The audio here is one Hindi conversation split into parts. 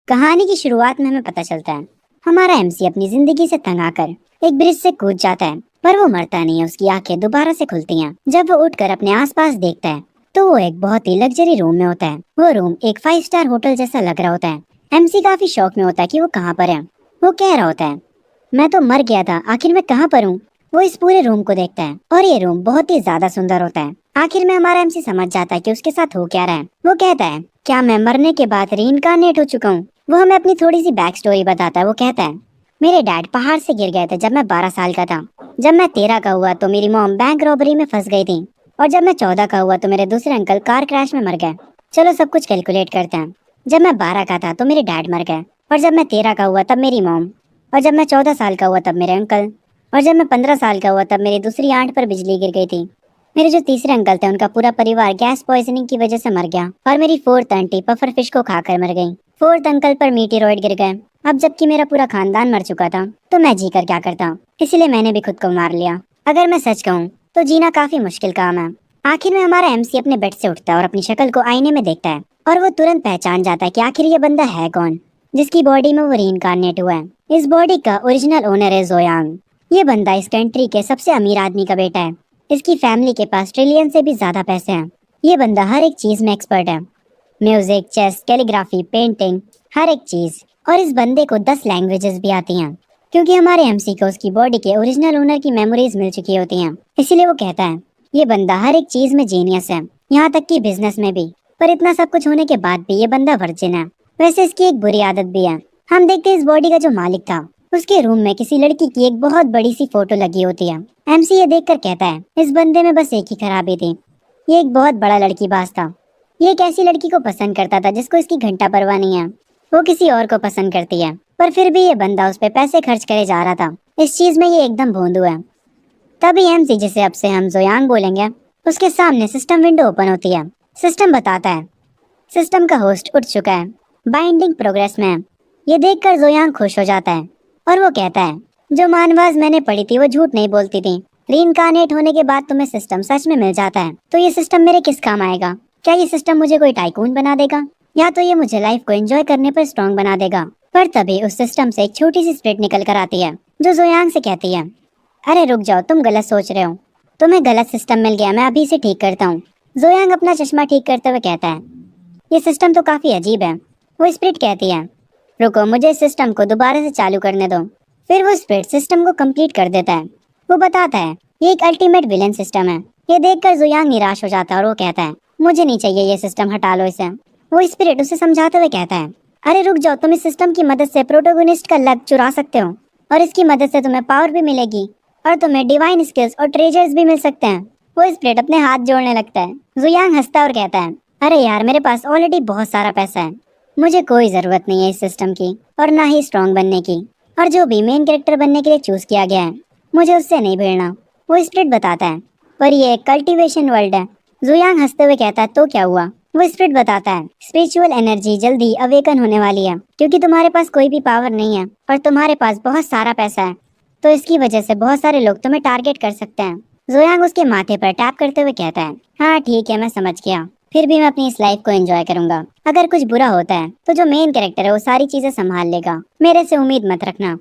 कहानी की शुरुआत में हमें पता चलता है हमारा एमसी अपनी जिंदगी से तंग आकर एक ब्रिज से कूद जाता है, पर वो मरता नहीं है। उसकी आंखें दोबारा से खुलती हैं। जब वो उठकर अपने आसपास देखता है तो वो एक बहुत ही लग्जरी रूम में होता है। वो रूम एक 5 स्टार होटल जैसा लग रहा होता है। एमसी काफी शौक में होता है कि वो कहाँ पर है। वो कह रहा होता है, मैं तो मर गया था, आखिर मैं कहाँ पर हूँ। वो इस पूरे रूम को देखता है और ये रूम बहुत ही ज्यादा सुंदर होता है। आखिर में हमारा एमसी समझ जाता है कि उसके साथ हो क्या रहा है। वो कहता है, क्या मैं मरने के बाद रीइंकार्नेट हो चुका हूँ। वो हमें अपनी थोड़ी सी बैक स्टोरी बताता है। वो कहता है, मेरे डैड पहाड़ से गिर गए थे जब मैं 12 साल का था। जब मैं 13 का हुआ तो मेरी मॉम बैंक रॉबरी में फंस गई थी। और जब मैं 14 का हुआ तो मेरे दूसरे अंकल कार क्रैश में मर गए। चलो सब कुछ कैलकुलेट करते हैं। जब मैं 12 का था तो मेरे डैड मर गए। और जब मैं 13 का हुआ तब मेरी मॉम। और जब मैं 14 साल का हुआ तब मेरे अंकल। और जब मैं 15 साल का हुआ तब मेरी दूसरी आंट पर बिजली गिर गई थी। मेरे जो तीसरे अंकल थे उनका पूरा परिवार गैस पॉइजनिंग की वजह से मर गया। और मेरी फोर्थ आंटी पफर फिश को खाकर मर गई। फोर्थ अंकल पर मीटेरॉइड गिर गए। अब जबकि मेरा पूरा खानदान मर चुका था तो मैं जी कर क्या करता। इसलिए मैंने भी खुद को मार लिया। अगर मैं सच कहूँ तो जीना काफी मुश्किल काम है। आखिर में हमारा एमसी अपने बेड से उठता है और अपनी शक्ल को आईने में देखता है। और वो तुरंत पहचान जाता है कि आखिर ये बंदा है कौन, जिसकी बॉडी में वो रीइंकार्नेट हुआ है। इस बॉडी का ओरिजिनल ओनर है जोयांग। ये बंदा इस कंट्री के सबसे अमीर आदमी का बेटा है। इसकी फैमिली के पास ट्रिलियन से भी ज्यादा पैसे हैं। ये बंदा हर एक चीज में एक्सपर्ट है। म्यूजिक, चेस, कैलीग्राफी, पेंटिंग, हर एक चीज। और इस बंदे को 10 लैंग्वेजेस भी आती हैं, क्योंकि हमारे एमसी को उसकी बॉडी के ओरिजिनल ओनर की मेमोरीज मिल चुकी होती हैं। इसीलिए वो कहता है, ये बंदा हर एक चीज में जीनियस है, यहाँ तक कि बिजनेस में भी। पर इतना सब कुछ होने के बाद भी ये बंदा वर्जिन है। वैसे इसकी एक बुरी आदत भी है। हम देखते हैं इस बॉडी का जो मालिक था उसके रूम में किसी लड़की की एक बहुत बड़ी सी फोटो लगी होती है। एमसी ये देखकर कहता है, इस बंदे में बस एक ही खराबी थी, ये एक बहुत बड़ा लड़कीबाज था। ये एक ऐसी लड़की को पसंद करता था जिसको इसकी घंटा परवाह नहीं है। वो किसी और को पसंद करती है, पर फिर भी ये बंदा उस पे पैसे खर्च करे जा रहा था। इस चीज में ये एकदम भोंदू है। तभी एमसी, जिसे अब से हम जोयांग बोलेंगे, उसके सामने सिस्टम विंडो ओपन होती है। सिस्टम बताता है, सिस्टम का होस्ट उठ चुका है, बाइंडिंग प्रोग्रेस में है। ये देखकर जोयांग खुश हो जाता है और वो कहता है, जो मानवाज मैंने पढ़ी थी वो झूठ नहीं बोलती थी। रीइंकार्नेट होने के बाद तुम्हें सिस्टम सच में मिल जाता है तो ये सिस्टम मेरे किस काम आएगा। क्या ये सिस्टम मुझे कोई टाइकून बना देगा, या तो ये मुझे लाइफ को एंजॉय करने पर स्ट्रॉन्ग बना देगा। पर तभी उस सिस्टम से एक छोटी सी स्प्रिट निकल कर आती है जो जोयांग से कहती है, अरे रुक जाओ, तुम गलत सोच रहे हो, तुम्हें गलत सिस्टम मिल गया, मैं अभी इसे ठीक करता हूँ। जोयांग अपना चश्मा ठीक करते हुए कहता है, ये सिस्टम तो काफी अजीब है। वो स्प्रिट कहती है, रुको, मुझे इस सिस्टम को दोबारा से चालू करने दो। फिर वो स्प्रिट सिस्टम को कंप्लीट कर देता है। वो बताता है, ये एक अल्टीमेट विलेन सिस्टम है। ये देखकर जोयांग निराश हो जाता है और वो कहता है, मुझे नहीं चाहिए ये सिस्टम, हटा लो इसे। वो स्पिरिट उसे समझाते हुए कहता है, अरे रुक जाओ, तुम इस सिस्टम की मदद से प्रोटोगोनिस्ट का लक चुरा सकते हो और इसकी मदद से तुम्हें पावर भी मिलेगी और तुम्हें डिवाइन स्किल्स और ट्रेजर्स भी मिल सकते हैं। वो स्पिरिट अपने हाथ जोड़ने लगता है। जोयांग हंसता है और कहता है, अरे यार, मेरे पास ऑलरेडी बहुत सारा पैसा है, मुझे कोई जरूरत नहीं है इस सिस्टम की और ना ही स्ट्रॉन्ग बनने की। और जो भी मेन कैरेक्टर बनने के लिए चूज किया गया है मुझे उससे नहीं भिड़ना। वो स्पिरिट बताता है, पर ये एक कल्टीवेशन वर्ल्ड है। जोयांग हंसते हुए कहता है, तो क्या हुआ। वो स्पिरिट बताता है, स्पिरिचुअल एनर्जी जल्दी अवेकन होने वाली है, क्योंकि तुम्हारे पास कोई भी पावर नहीं है और तुम्हारे पास बहुत सारा पैसा है, तो इसकी वजह से बहुत सारे लोग तुम्हें टारगेट कर सकते हैं। जोयांग उसके माथे पर टैप करते हुए कहता है, हाँ ठीक है, मैं समझ गया, फिर भी मैं अपनी इस लाइफ को एंजॉय करूंगा। अगर कुछ बुरा होता है तो जो मेन कैरेक्टर है वो सारी चीजें संभाल लेगा, मेरे से उम्मीद मत रखना।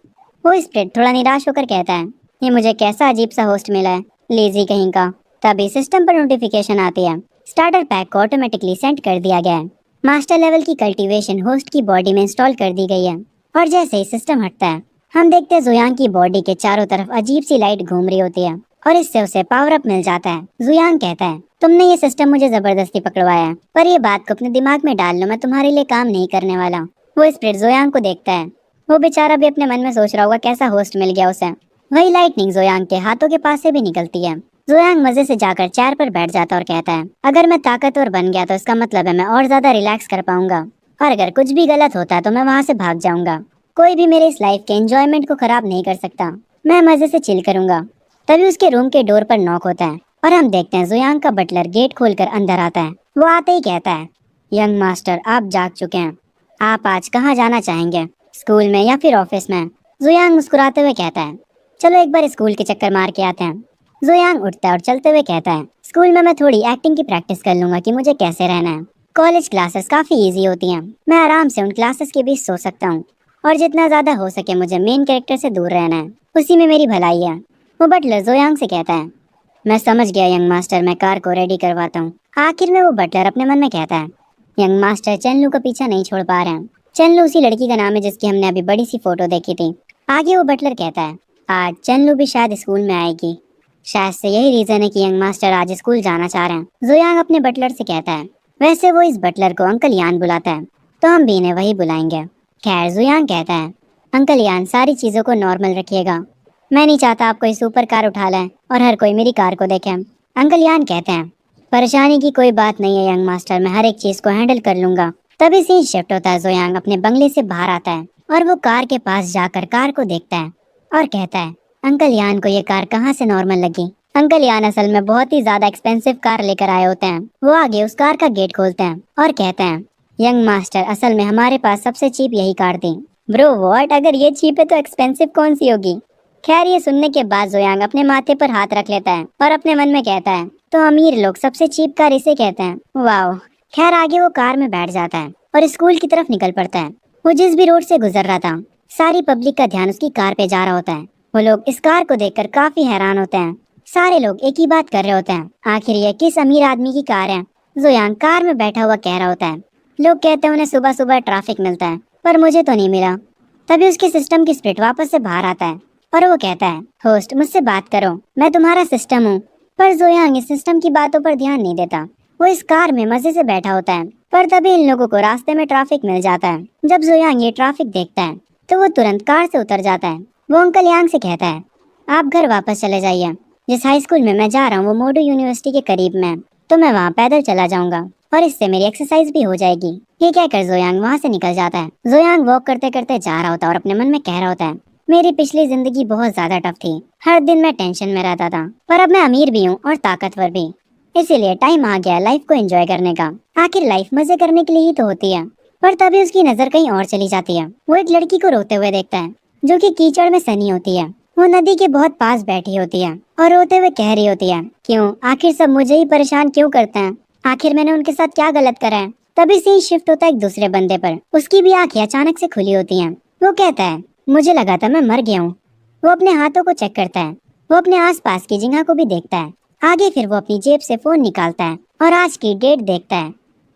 वो स्पिरिट थोड़ा निराश होकर कहता है, ये मुझे कैसा अजीब सा होस्ट मिला है, लेजी कहीं का। तभी सिस्टम पर नोटिफिकेशन आती है, स्टार्टर पैक को ऑटोमेटिकली सेंड कर दिया गया है। मास्टर लेवल की कल्टीवेशन होस्ट की बॉडी में इंस्टॉल कर दी गई है। और जैसे ही सिस्टम हटता है हम देखते हैं जोयांग की बॉडी के चारों तरफ अजीब सी लाइट घूम रही होती है और इससे उसे पावर अप मिल जाता है। जोयांग कहता है, तुमने ये सिस्टम मुझे जबरदस्ती पकड़वाया है, पर ये बात को अपने दिमाग में डाल लो, मैं तुम्हारे लिए काम नहीं करने वाला। वो स्पिरिट जोयांग को देखता है। वो बेचारा भी अपने मन में सोच रहा होगा कैसा होस्ट मिल गया उसे। वही लाइटनिंग जोयांग के हाथों के पास से भी निकलती है। जोयांग मजे से जाकर चेयर पर बैठ जाता और कहता है, अगर मैं ताकतवर बन गया तो इसका मतलब है मैं और ज्यादा रिलैक्स कर पाऊंगा, और अगर कुछ भी गलत होता है तो मैं वहाँ से भाग जाऊंगा। कोई भी मेरे इस लाइफ के एंजॉयमेंट को खराब नहीं कर सकता, मैं मजे से चिल करूंगा। तभी उसके रूम के डोर पर नॉक होता है और हम देखते हैं जोयांग का बटलर गेट खोलकर अंदर आता है। वो आते ही कहता है, यंग मास्टर, आप जाग चुके हैं, आप आज कहाँ जाना चाहेंगे, स्कूल में या फिर ऑफिस में। जोयांग मुस्कुराते हुए कहता है, चलो एक बार स्कूल के चक्कर मार के आते हैं। जोयांग उठता है और चलते हुए कहता है, स्कूल में मैं थोड़ी एक्टिंग की प्रैक्टिस कर लूंगा कि मुझे कैसे रहना है। कॉलेज क्लासेस काफी इजी होती हैं। मैं आराम से उन क्लासेस के बीच सो सकता हूँ और जितना ज्यादा हो सके मुझे मेन कैरेक्टर से दूर रहना है, उसी में मेरी भलाई है। वो बटलर जोयांग से कहता है। मैं समझ गया यंग मास्टर, मैं कार को रेडी करवाता हूँ। आखिर में वो बटलर अपने मन में कहता है। यंग मास्टर चेनलू का पीछा नहीं छोड़ पा रहे हैं। चेनलू उसी लड़की का नाम है जिसकी हमने अभी बड़ी सी फोटो देखी थी। आगे वो बटलर कहता है, आज चेनलू भी शायद स्कूल में आएगी। शायद से यही रीजन है कि यंग मास्टर आज स्कूल जाना चाह रहे हैं। जोयांग अपने बटलर से कहता है। वैसे वो इस बटलर को अंकल यान बुलाता है, तो हम भी इन्हें वही बुलाएंगे। खैर जोयांग कहता है, अंकल यान सारी चीजों को नॉर्मल रखिएगा। मैं नहीं चाहता आप कोई सुपर कार उठा लें और हर कोई मेरी कार को देखे। अंकल यान कहते हैं, परेशानी की कोई बात नहीं है यंग मास्टर, मैं हर एक चीज को हैंडल कर लूंगा। तभी सीन शिफ्ट होता है। जोयांग अपने बंगले से बाहर आता है और वो कार के पास जाकर कार को देखता है और कहता है, अंकल यान को ये कार कहाँ से नॉर्मल लगी। अंकल यान असल में बहुत ही ज्यादा एक्सपेंसिव कार लेकर आए होते हैं। वो आगे उस कार का गेट खोलते हैं और कहते हैं, यंग मास्टर असल में हमारे पास सबसे चीप यही कार थी। ब्रो व्हाट, अगर ये चीप है तो एक्सपेंसिव कौन सी होगी। खैर ये सुनने के बाद जोयांग अपने माथे पर हाथ रख लेता है और अपने मन में कहता है, तो अमीर लोग सबसे चीप कार इसे कहते हैं। वाओ। खैर आगे वो कार में बैठ जाता है और स्कूल की तरफ निकल पड़ता है। वो जिस भी रोड से गुजर रहा था, सारी पब्लिक का ध्यान उसकी कार पे जा रहा होता है। वो लोग इस कार को देखकर काफी हैरान होते हैं। सारे लोग एक ही बात कर रहे होते हैं, आखिर ये किस अमीर आदमी की कार है। जोयांग कार में बैठा हुआ कह रहा होता है, लोग कहते हैं उन्हें सुबह सुबह ट्रैफिक मिलता है, पर मुझे तो नहीं मिला। तभी उसके सिस्टम की स्प्रिट वापस से बाहर आता है और वो कहता है, होस्ट मुझसे बात करो, मैं तुम्हारा सिस्टम हूँ। पर जोयांग इस सिस्टम की बातों पर ध्यान नहीं देता। वो इस कार में मजे से बैठा होता है। पर तभी इन लोगों को रास्ते में ट्रैफिक मिल जाता है। जब जोयांग ये ट्रैफिक देखता है तो वो तुरंत कार से उतर जाता है। वो अंकल यांग से कहता है, आप घर वापस चले जाइए। जिस हाई स्कूल में मैं जा रहा हूँ वो मोडो यूनिवर्सिटी के करीब में है, तो मैं वहाँ पैदल चला जाऊंगा और इससे मेरी एक्सरसाइज भी हो जाएगी। ये कहकर जोयांग वहाँ से निकल जाता है। जोयांग वॉक करते करते जा रहा होता है और अपने मन में कह रहा होता है, मेरी पिछली जिंदगी बहुत ज्यादा टफ थी। हर दिन मैं टेंशन में रहता था, पर अब मैं अमीर भी हूँ और ताकतवर भी। इसीलिए टाइम आ गया लाइफ को एंजॉय करने का। आखिर लाइफ मजे करने के लिए ही तो होती है। पर तभी उसकी नजर कहीं और चली जाती है। वो एक लड़की को रोते हुए देखता है जो कि कीचड़ में सनी होती है। वो नदी के बहुत पास बैठी होती है और रोते हुए कह रही होती है, क्यों, आखिर सब मुझे ही परेशान क्यों करते हैं, आखिर मैंने उनके साथ क्या गलत करा है। तभी सीन शिफ्ट होता है एक दूसरे बंदे पर। उसकी भी आंखें अचानक से खुली होती हैं। वो कहता है, मुझे लगा था मैं मर गया हूँ। वो अपने हाथों को चेक करता है। वो अपने आसपास की जगह को भी देखता है। आगे फिर वो अपनी जेब से फोन निकालता है और आज की डेट देखता है,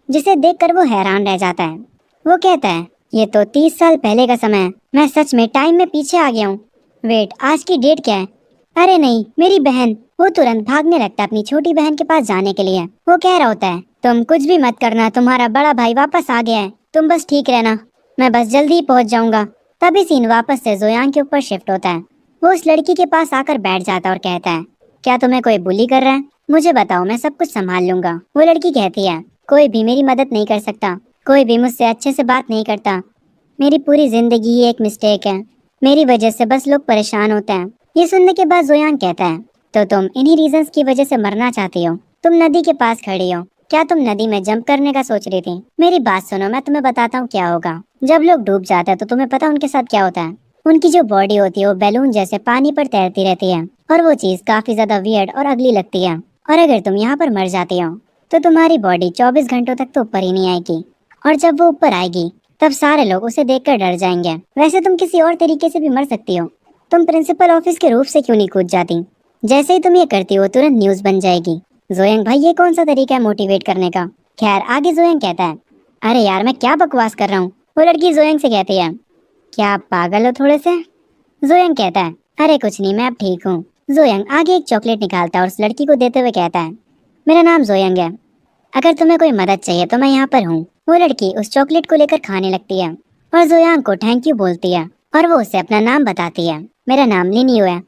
जिसे देखकर वो हैरान रह जाता है। वो कहता है, ये तो 30 साल पहले का समय है। मैं सच में टाइम में पीछे आ गया हूँ। वेट, आज की डेट क्या है। अरे नहीं, मेरी बहन। वो तुरंत भागने लगता है अपनी छोटी बहन के पास जाने के लिए। वो कह रहा होता है, तुम कुछ भी मत करना, तुम्हारा बड़ा भाई वापस आ गया है, तुम बस ठीक रहना, मैं बस जल्दी ही पहुंच जाऊंगा। तभी सीन वापस से जोयांग के ऊपर शिफ्ट होता है। वो उस लड़की के पास आकर बैठ जाता है और कहता है, क्या तुम्हें कोई बुली कर रहा है, मुझे बताओ, मैं सब कुछ संभाल लूंगा। वो लड़की कहती है, कोई भी मेरी मदद नहीं कर सकता, कोई भी मुझसे अच्छे से बात नहीं करता, मेरी पूरी जिंदगी ही एक मिस्टेक है, मेरी वजह से बस लोग परेशान होते हैं। ये सुनने के बाद जोयांग कहता है, तो तुम इन्हीं रीजंस की वजह से मरना चाहती हो। तुम नदी के पास खड़ी हो, क्या तुम नदी में जंप करने का सोच रही थी। मेरी बात सुनो, मैं तुम्हें बताता हूँ क्या होगा। जब लोग डूब जाते हैं तो तुम्हें पता उनके साथ क्या होता है। उनकी जो बॉडी होती है वो बैलून जैसे पानी पर तैरती रहती है और वो चीज काफी ज्यादा वियर्ड और अगली लगती है। और अगर तुम यहाँ पर मर जाती हो तो तुम्हारी बॉडी 24 घंटों तक तो ऊपर ही नहीं आएगी, और जब वो ऊपर आएगी तब सारे लोग उसे देखकर डर जाएंगे। वैसे तुम किसी और तरीके से भी मर सकती हो। तुम प्रिंसिपल ऑफिस के रूफ से क्यों नहीं कूद जाती। जैसे ही तुम ये करती हो तुरंत न्यूज बन जाएगी। जोयांग भाई, ये कौन सा तरीका है मोटिवेट करने का। खैर आगे जोयांग कहता है, अरे यार मैं क्या बकवास कर रहा हूँ। वो लड़की जोयांग से कहती है, क्या आप पागल हो थोड़े से। जोयांग कहता है, अरे कुछ नहीं, मैं अब ठीक हूँ। जोयांग आगे एक चॉकलेट निकालता है और उस लड़की को देते हुए कहता है, मेरा नाम जोयांग है, अगर तुम्हें कोई मदद चाहिए तो मैं यहाँ पर हूँ। वो लड़की उस चॉकलेट को लेकर खाने लगती है और जोयांग को थैंक यू बोलती है और वो उसे अपना नाम बताती है। मेरा नाम लिनियो है,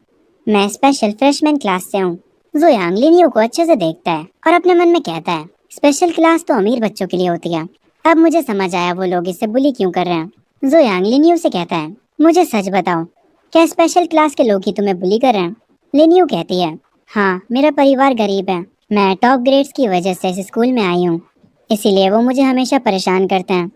मैं स्पेशल फ्रेशमैन क्लास से हूँ। जोयांग लिनियो को अच्छे से देखता है और अपने मन में कहता है, स्पेशल क्लास तो अमीर बच्चों के लिए होती है। अब मुझे समझ आया वो लोग इससे बुली क्यों कर रहे हैं। जोयांग लिनियो से कहता है, मुझे सच बताओ, क्या स्पेशल क्लास के लोग ही तुम्हें बुली कर रहे हैं। लिनियो कहती है, हाँ, मेरा परिवार गरीब है, मैं टॉप ग्रेड्स की वजह से इस स्कूल में आई हूँ, इसीलिए वो मुझे हमेशा परेशान करते हैं।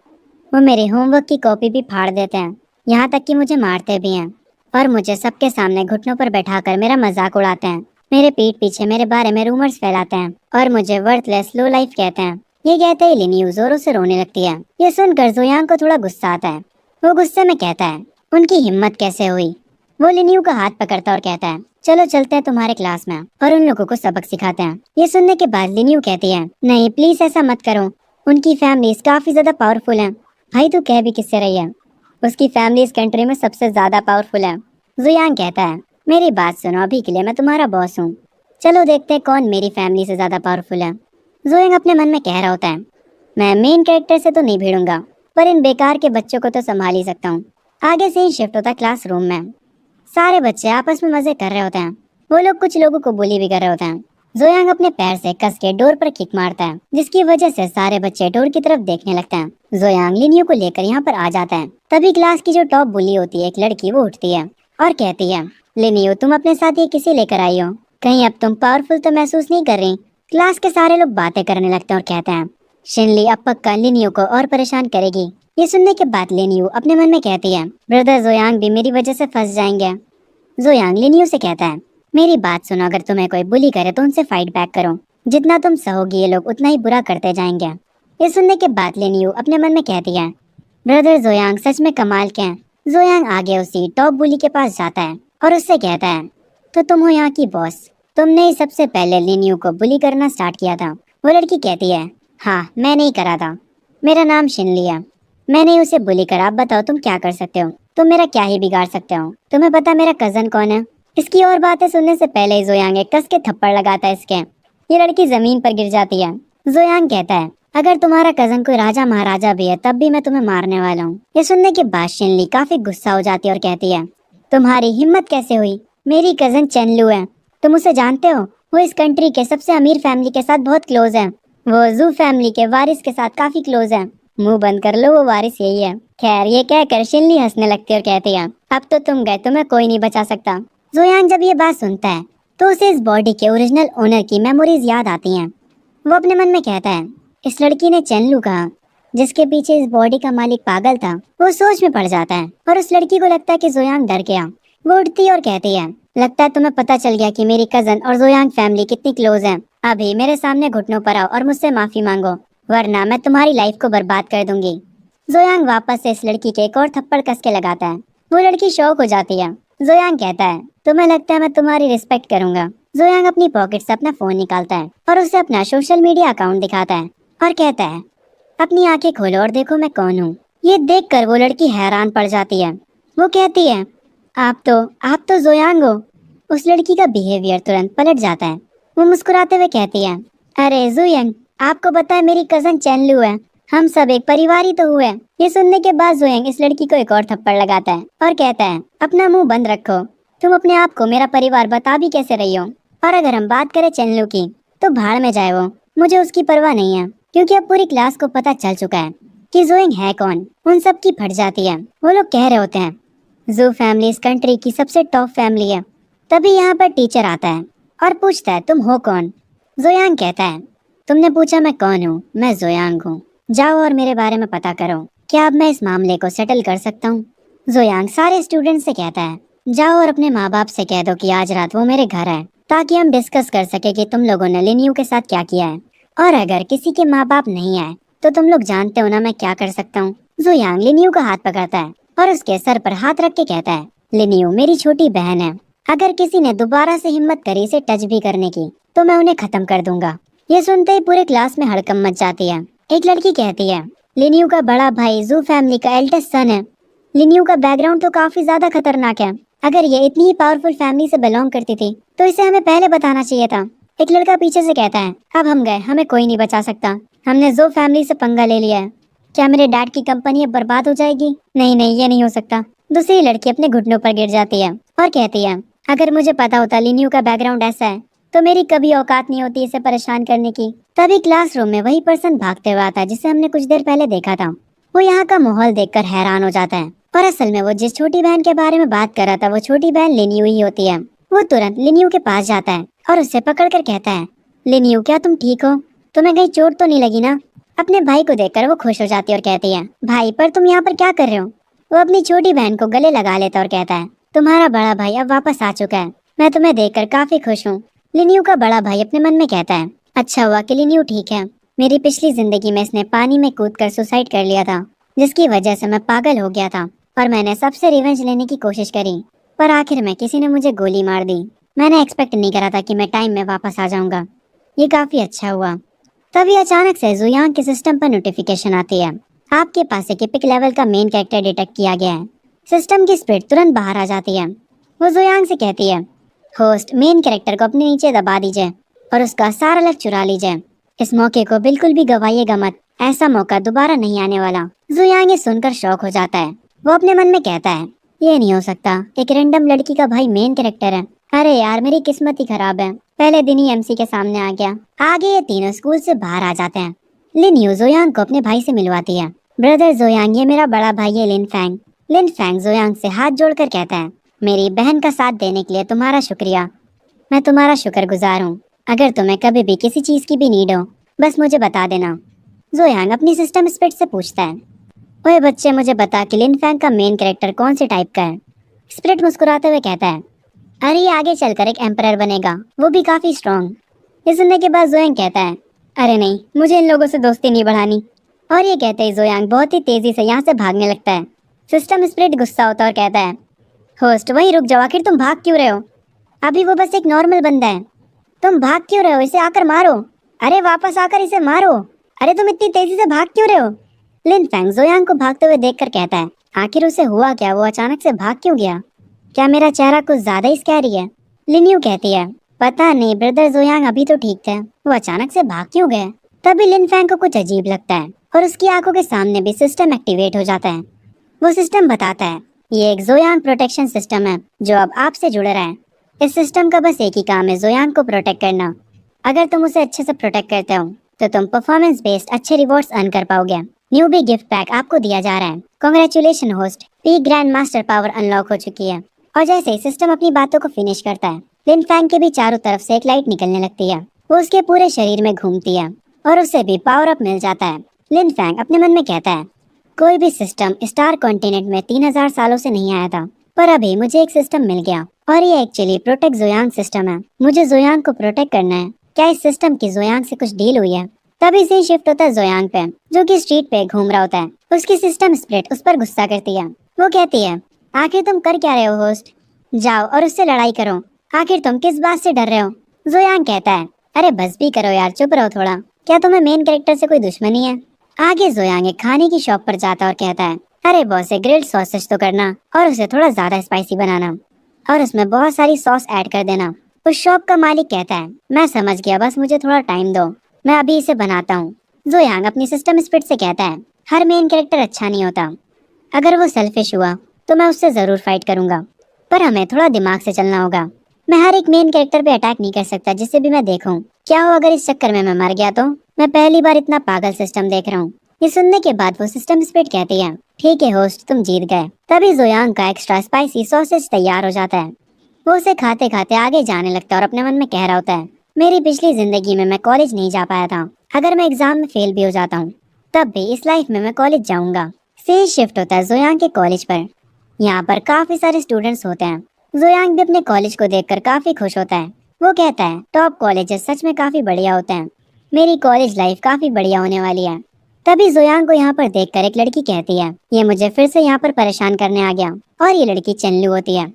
वो मेरे होमवर्क की कॉपी भी फाड़ देते हैं, यहाँ तक कि मुझे मारते भी हैं और मुझे सबके सामने घुटनों पर बैठाकर मेरा मजाक उड़ाते हैं। मेरे पीठ पीछे मेरे बारे में रूमर्स फैलाते हैं और मुझे वर्थलेस लो लाइफ कहते हैं। ये कहते ही लिनियू जोरों से रोने लगती है। ये सुनकर जोयांग को थोड़ा गुस्सा आता है। वो गुस्से में कहता है, उनकी हिम्मत कैसे हुई। वो लिनियू का हाथ पकड़ता है और कहता है, चलो चलते हैं तुम्हारे क्लास में और उन लोगों को सबक सिखाते हैं। ये सुनने के बाद लिनियू कहती है, नहीं प्लीज ऐसा मत करो, उनकी फैमिली काफी ज्यादा पावरफुल है। भाई तू कह भी किससे रही है, उसकी फैमिली इस कंट्री में सबसे ज्यादा पावरफुल है। जुयांग कहता है, मेरी बात सुनो, अभी के लिए मैं तुम्हारा बॉस हूँ, चलो देखते हैं कौन मेरी फैमिली से ज्यादा पावरफुल है। जुयांग अपने मन में कह रहा होता है, मैं मेन कैरेक्टर से तो नहीं भिड़ूंगा, पर इन बेकार के बच्चों को तो संभाल ही सकता हूँ। आगे से ही शिफ्ट होता है क्लासरूम में। सारे बच्चे आपस में मजे कर रहे होते हैं। वो लोग कुछ लोगों को बुली भी कर रहे होते हैं। जोयांग अपने पैर से कस के डोर पर किक मारता है, जिसकी वजह से सारे बच्चे डोर की तरफ देखने लगते हैं। जोयांग लिनियो को लेकर यहाँ पर आ जाता है। तभी क्लास की जो टॉप बुली होती है, एक लड़की, वो उठती है और कहती है, लिनियो तुम अपने साथ ये किसे लेकर आई हो, कहीं अब तुम पावरफुल तो महसूस नहीं कर रही। क्लास के सारे लोग बातें करने लगते हैं और कहते हैं, शिनली अब पक्का लिनियो को और परेशान करेगी। ये सुनने के बाद लिनियो अपने मन में कहती है, ब्रदर जोयांग भी मेरी वजह से फंस जाएंगे। जोयांग लिनियो से कहता है, मेरी बात सुनो, अगर तुम्हें कोई बुली करे तो उनसे फाइट बैक करो, जितना तुम सहोगी ये लोग उतना ही बुरा करते जाएंगे। ये सुनने के बाद लिनियो अपने मन में कहती है, ब्रदर जोयांग सच में कमाल के हैं। जोयांग आगे उसी टॉप बुली के पास जाता है और उससे कहता है, तो तुम हो यहाँ की बॉस, तुमने ही सबसे पहले लिनियो को बुली करना स्टार्ट किया था। वो लड़की कहती है, हाँ मैंने ही करा था, मेरा नाम शिनली है, मैंने ही उसे बुली करा। आप बताओ तुम क्या कर सकते हो, तुम मेरा क्या ही बिगाड़ सकते हो, तुम्हें पता मेरा कजन कौन है। इसकी और बातें सुनने से पहले ही जोयांग एक कस के थप्पड़ लगाता है इसके। ये लड़की जमीन पर गिर जाती है। जोयांग कहता है, अगर तुम्हारा कजन कोई राजा महाराजा भी है तब भी मैं तुम्हें मारने वाला हूँ। ये सुनने के बाद शिनली काफी गुस्सा हो जाती है और कहती है, तुम्हारी हिम्मत कैसे हुई, मेरी कजन चेनलू है, तुम उसे जानते हो, वो इस कंट्री के सबसे अमीर फैमिली के साथ बहुत क्लोज है, वो जू फैमिली के वारिस के साथ काफी क्लोज है। मुंह बंद कर लो, वो वारिस यही है। खैर ये कहकर शिनली हंसने लगती है और कहती है, अब तो तुम गए, तुम्हें कोई नहीं बचा सकता। जोयांग जब ये बात सुनता है तो उसे इस बॉडी के ओरिजिनल ओनर की मेमोरीज याद आती हैं। वो अपने मन में कहता है, इस लड़की ने चेनलू कहा, जिसके पीछे इस बॉडी का मालिक पागल था। वो सोच में पड़ जाता है और उस लड़की को लगता है कि जोयांग डर गया। वो उठती है और कहती है, लगता है तुम्हें पता चल गया कि मेरी कजन और जोयांग फैमिली कितनी क्लोज है। अभी मेरे सामने घुटनों पर आओ और मुझसे माफी मांगो, वरना मैं तुम्हारी लाइफ को बर्बाद कर दूंगी। जोयांग वापस से इस लड़की के एक और थप्पड़ कस के लगाता है। वो लड़की शॉक हो जाती है। जोयांग कहता है, तुम्हें लगता है मैं तुम्हारी रिस्पेक्ट करूंगा। जोयांग अपनी पॉकेट से अपना फोन निकालता है और उसे अपना सोशल मीडिया अकाउंट दिखाता है और कहता है, अपनी आंखें खोलो और देखो मैं कौन हूँ। ये देखकर वो लड़की हैरान पड़ जाती है। वो कहती है, आप तो जोयांग हो। उस लड़की का बिहेवियर तुरंत पलट जाता है। वो मुस्कुराते हुए कहती है, अरे जोयांग, आपको पता है मेरी कजन चेनलू है, हम सब एक परिवार ही तो हुए। ये सुनने के बाद जोयांग इस लड़की को एक और थप्पड़ लगाता है और कहता है, अपना मुंह बंद रखो, तुम अपने आप को मेरा परिवार बता भी कैसे रही हो। और अगर हम बात करें चेनलू की, तो भाड़ में जाए वो, मुझे उसकी परवाह नहीं है, क्योंकि अब पूरी क्लास को पता चल चुका है कि जोयांग है कौन। उन सब की फट जाती है। वो लोग कह रहे होते हैं, जू फैमिली इस कंट्री की सबसे टॉप फैमिली है। तभी यहाँ पर टीचर आता है और पूछता है, तुम हो कौन। जोयांग कहता है, तुमने पूछा मैं कौन हूँ, मैं जोयांग हूँ, जाओ और मेरे बारे में पता करो, क्या अब मैं इस मामले को सेटल कर सकता हूँ। जोयांग सारे स्टूडेंट से कहता है, जाओ और अपने माँ बाप से कह दो कि आज रात वो मेरे घर है, ताकि हम डिस्कस कर सके कि तुम लोगों ने लिनियू के साथ क्या किया है। और अगर किसी के माँ बाप नहीं आए तो तुम लोग जानते हो ना मैं क्या कर सकता हूँ। जोयांग लिनियू का हाथ पकड़ता है और उसके सर पर हाथ रख के कहता है, लिनियू मेरी छोटी बहन है, अगर किसी ने दोबारा से हिम्मत करी इसे टच भी करने की तो मैं उन्हें खत्म कर दूंगा। ये सुनते ही पूरे क्लास में हड़कंप मच जाती है। एक लड़की कहती है, लिनियू का बड़ा भाई जू फैमिली का एल्डेस्ट सन है, लिनियू का बैकग्राउंड तो काफी ज्यादा खतरनाक है, अगर ये इतनी ही पावरफुल फैमिली से बिलोंग करती थी तो इसे हमें पहले बताना चाहिए था। एक लड़का पीछे से कहता है, अब हम गए, हमें कोई नहीं बचा सकता, हमने जो फैमिली से पंगा ले लिया है, क्या मेरे डैड की कंपनी अब बर्बाद हो जाएगी। नहीं नहीं, ये नहीं हो सकता। दूसरी लड़की अपने घुटनों पर गिर जाती है और कहती है, अगर मुझे पता होता लिनियू का बैकग्राउंड ऐसा है तो मेरी कभी औकात नहीं होती इसे परेशान करने की। तभी क्लासरूम में वही पर्सन भागते हुए आता है जिसे हमने कुछ देर पहले देखा था। वो यहाँ का माहौल देखकर हैरान हो जाता है और असल में वो जिस छोटी बहन के बारे में बात कर रहा था वो छोटी बहन लिनियू ही होती है। वो तुरंत लिनियू के पास जाता है और उससे पकड़कर कहता है, लिनियू क्या तुम ठीक हो, तुम्हें कहीं चोट तो नहीं लगी ना। अपने भाई को देखकर वो खुश हो जाती है और कहती है, भाई पर तुम यहाँ पर क्या कर रहे हो। वो अपनी छोटी बहन को गले लगा लेता और कहता है, तुम्हारा बड़ा भाई अब वापस आ चुका है, मैं तुम्हें देखकर काफी खुश हूँ। लिनियू का बड़ा भाई अपने मन में कहता है, अच्छा हुआ कि लिनियू ठीक है, मेरी पिछली जिंदगी में इसने पानी में कूदकर सुसाइड कर लिया था, जिसकी वजह से मैं पागल हो गया था और मैंने सबसे रिवेंज लेने की कोशिश करी, पर आखिर में किसी ने मुझे गोली मार दी। मैंने एक्सपेक्ट नहीं करा था कि मैं टाइम में वापस आ जाऊंगा। ये काफी अच्छा हुआ। तभी अचानक से जुयांग के सिस्टम पर नोटिफिकेशन आती है। आपके पास एक एपिक लेवल का मेन कैरेक्टर डिटेक्ट किया गया है। सिस्टम की स्प्रिट तुरंत बाहर आ जाती है। वो जुयांग से कहती है, होस्ट मेन कैरेक्टर को अपने नीचे दबा दीजिए और उसका सारा लक चुरा लीजिए। इस मौके को बिल्कुल भी गवाइएगा मत, ऐसा मौका दोबारा नहीं आने वाला। जुयांग ये सुनकर शॉक हो जाता है। वो अपने मन में कहता है, ये नहीं हो सकता, एक रैंडम लड़की का भाई मेन कैरेक्टर है। अरे यार, मेरी किस्मत ही खराब है, पहले दिन ही एमसी के सामने आ गया। आगे ये तीनों स्कूल से बाहर आ जाते हैं। लिन यू जोयांग को अपने भाई से मिलवाती है। ब्रदर जोयांग, ये मेरा बड़ा भाई है लिन फैंग। लिन फैंग जोयांग से हाथ जोड़कर कहता है, मेरी बहन का साथ देने के लिए तुम्हारा शुक्रिया। मैं तुम्हारा शुक्रगुजार हूँ। अगर तुम्हें कभी भी किसी चीज की भी नीड हो, बस मुझे बता देना। जोयांग अपनी सिस्टम स्पिरिट से पूछता है, ओए बच्चे, मुझे बता कि लिन फैंग का मेन कैरेक्टर कौन से टाइप का है। स्पिरिट मुस्कुराते हुए कहता है, अरे ये आगे चलकर एक एम्परर बनेगा, वो भी काफी स्ट्रॉन्ग। ये सुनने के बाद जोयांग कहता है, अरे नहीं, मुझे इन लोगों से दोस्ती नहीं बढ़ानी। और ये कहते ही जोयांग बहुत ही तेजी से यहाँ से भागने लगता है। सिस्टम स्पिरिट गुस्सा होता और कहता है, होस्ट वहीं रुक जाओ, आखिर तुम भाग क्यों रहे हो? अभी वो बस एक नॉर्मल बंदा है, तुम भाग क्यों रहे हो? इसे आकर मारो। अरे वापस आकर इसे मारो। अरे तुम इतनी तेजी से भाग क्यों रहे हो? लिन फैंग जोयांग को भागते हुए देखकर कहता है, आखिर उसे हुआ क्या? वो अचानक से भाग क्यों गया? क्या मेरा चेहरा कुछ ज्यादा ही स्कैरी है? लिन यू कहती है, पता नहीं ब्रदर जोयांग, अभी तो ठीक थे, वो अचानक से भाग क्यों गए? तभी लिन फैंग को कुछ अजीब लगता है और उसकी आंखों के सामने भी सिस्टम एक्टिवेट हो जाता है। वो सिस्टम बताता है, ये एक जोयांग प्रोटेक्शन सिस्टम है जो अब आपसे जुड़ रहा है। इस सिस्टम का बस एक ही काम है, जोयांग को प्रोटेक्ट करना। अगर तुम उसे अच्छे से प्रोटेक्ट करते हो तो तुम परफॉर्मेंस बेस्ड अच्छे रिवॉर्ड्स अर्न कर पाओगे। न्यूबी गिफ्ट पैक आपको दिया जा रहा है। Congratulation host, peak grand master power unlock हो चुकी है। और जैसे ही सिस्टम अपनी बातों को फिनिश करता है, लिन फैंग के भी चारों तरफ से एक लाइट निकलने लगती है। वो उसके पूरे शरीर में घूमती है और उसे भी पावर अप मिल जाता है। लिन फैंग अपने मन में कहता है, कोई भी सिस्टम स्टार कॉन्टिनेंट में 3000 सालों से नहीं आया था, पर अभी मुझे एक सिस्टम मिल गया और ये एक्चुअली प्रोटेक्ट जोयांग सिस्टम है। मुझे जोयांग को प्रोटेक्ट करना है। क्या इस सिस्टम की जोयांग से कुछ डील हुई है? तभी से शिफ्ट होता है जोयांग पे, जो कि स्ट्रीट पे घूम रहा होता है। उसकी सिस्टम स्प्लिट उस पर गुस्सा करती है। वो कहती है, आखिर तुम कर क्या रहे हो होस्ट? जाओ और उससे लड़ाई करो। आखिर तुम किस बात से डर रहे हो? जोयांग कहता है, अरे बस भी करो यार, चुप रहो थोड़ा। क्या तुम्हें मेन कैरेक्टर से कोई दुश्मनी है? आगे जोयांग एक खाने की शॉप पर जाता और कहता है, अरे बॉस, एक ग्रिल्ड सॉसेज तो करना और उसे थोड़ा ज्यादा स्पाइसी बनाना और उसमें बहुत सारी सॉस ऐड कर देना। उस शॉप का मालिक कहता है, मैं समझ गया, बस मुझे थोड़ा टाइम दो, मैं अभी इसे बनाता हूँ। जोयांग अपनी सिस्टम स्पिरिट से कहता है, हर मेन कैरेक्टर अच्छा नहीं होता। अगर वो सेल्फिश हुआ तो मैं उससे जरूर फाइट करूंगा, पर हमें थोड़ा दिमाग से चलना होगा। मैं हर एक मेन कैरेक्टर पे अटैक नहीं कर सकता जिसे भी मैं देखूं। क्या हो अगर इस चक्कर में मैं मर गया तो? मैं पहली बार इतना पागल सिस्टम देख रहा हूँ। ये सुनने के बाद वो सिस्टम स्पिरिट कहती है, ठीक है होस्ट, तुम जीत गए। तभी जोयांग का एक्स्ट्रा स्पाइसी सॉसेज तैयार हो जाता है। वो उसे खाते खाते आगे जाने लगता है और अपने मन में कह रहा होता है, मेरी पिछली जिंदगी में मैं कॉलेज नहीं जा पाया था। अगर मैं एग्जाम में फेल भी हो जाता हूँ तब भी इस लाइफ में मैं कॉलेज जाऊंगा। से शिफ्ट होता है जोयांग के कॉलेज पर। यहाँ पर काफी सारे स्टूडेंट्स होते हैं। जोयांग भी अपने कॉलेज को देखकर काफी खुश होता है। वो कहता है, टॉप कॉलेजेस सच में काफी बढ़िया होते हैं। मेरी कॉलेज लाइफ काफी बढ़िया होने वाली है। तभी जोयांग को यहाँ पर देखकर एक लड़की कहती है, ये मुझे फिर से यहाँ पर परेशान करने आ गया। और ये लड़की चेनलू होती है,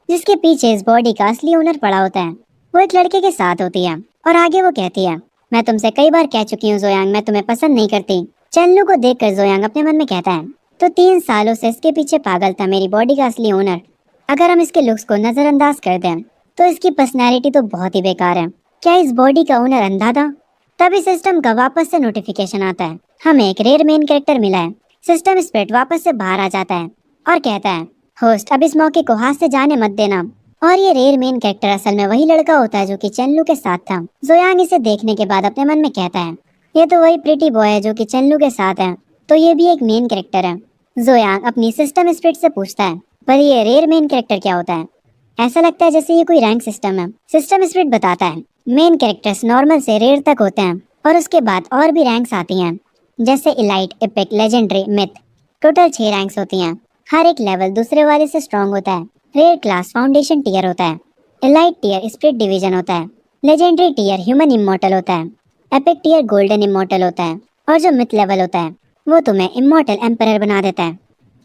जिसके पीछे इस बॉडी का असली ओनर पड़ा होता है। वो एक लड़के के साथ होती है और आगे वो कहती है, मैं तुमसे कई बार कह चुकी हूँ जोयांग, मैं तुम्हें पसंद नहीं करती। चेनलू को देखकर जोयांग अपने मन में कहता है, तो 3 सालों से इसके पीछे पागल था मेरी बॉडी का असली ओनर। अगर हम इसके लुक्स को नजरअंदाज कर दें तो इसकी पर्सनैलिटी तो बहुत ही बेकार है। क्या इस बॉडी का ओनर अंधा था? तभी सिस्टम का वापस से नोटिफिकेशन आता है, हमें एक रेयर मेन कैरेक्टर मिला है। सिस्टम स्पिरिट वापस से बाहर आ जाता है और कहता है, होस्ट अब इस मौके को हाथ से जाने मत देना। और ये रेयर मेन कैरेक्टर असल में वही लड़का होता है जो कि चेनलू के साथ था। जोयांग इसे देखने के बाद अपने मन में कहता है, ये तो वही प्रिटी बॉय है जो कि चेनलू के साथ है, तो ये भी एक मेन कैरेक्टर है। जोयांग अपनी सिस्टम स्पिरिट से पूछता है, पर ये रेयर मेन कैरेक्टर क्या होता है? ऐसा लगता है जैसे ये कोई रैंक सिस्टम है। सिस्टम स्पिरिट बताता है, मेन कैरेक्टर्स नॉर्मल से रेयर तक होते हैं और उसके बाद और भी रैंक्स आती हैं, जैसे elite, epic, legendary, myth. Total 6 ranks होती हैं। हर एक लेवल दूसरे वाले से स्ट्रॉन्ग होता है। रेयर क्लास फाउंडेशन टीयर होता है। इलाइट टीयर स्पिरिट डिवीजन होता है। लेजेंडरी टीयर ह्यूमन इमॉर्टल होता है। एपिक टियर गोल्डन इमोर्टल होता है और जो मिथ लेवल होता है वो तुम्हें इमोर्टल एम्परर बना देता है।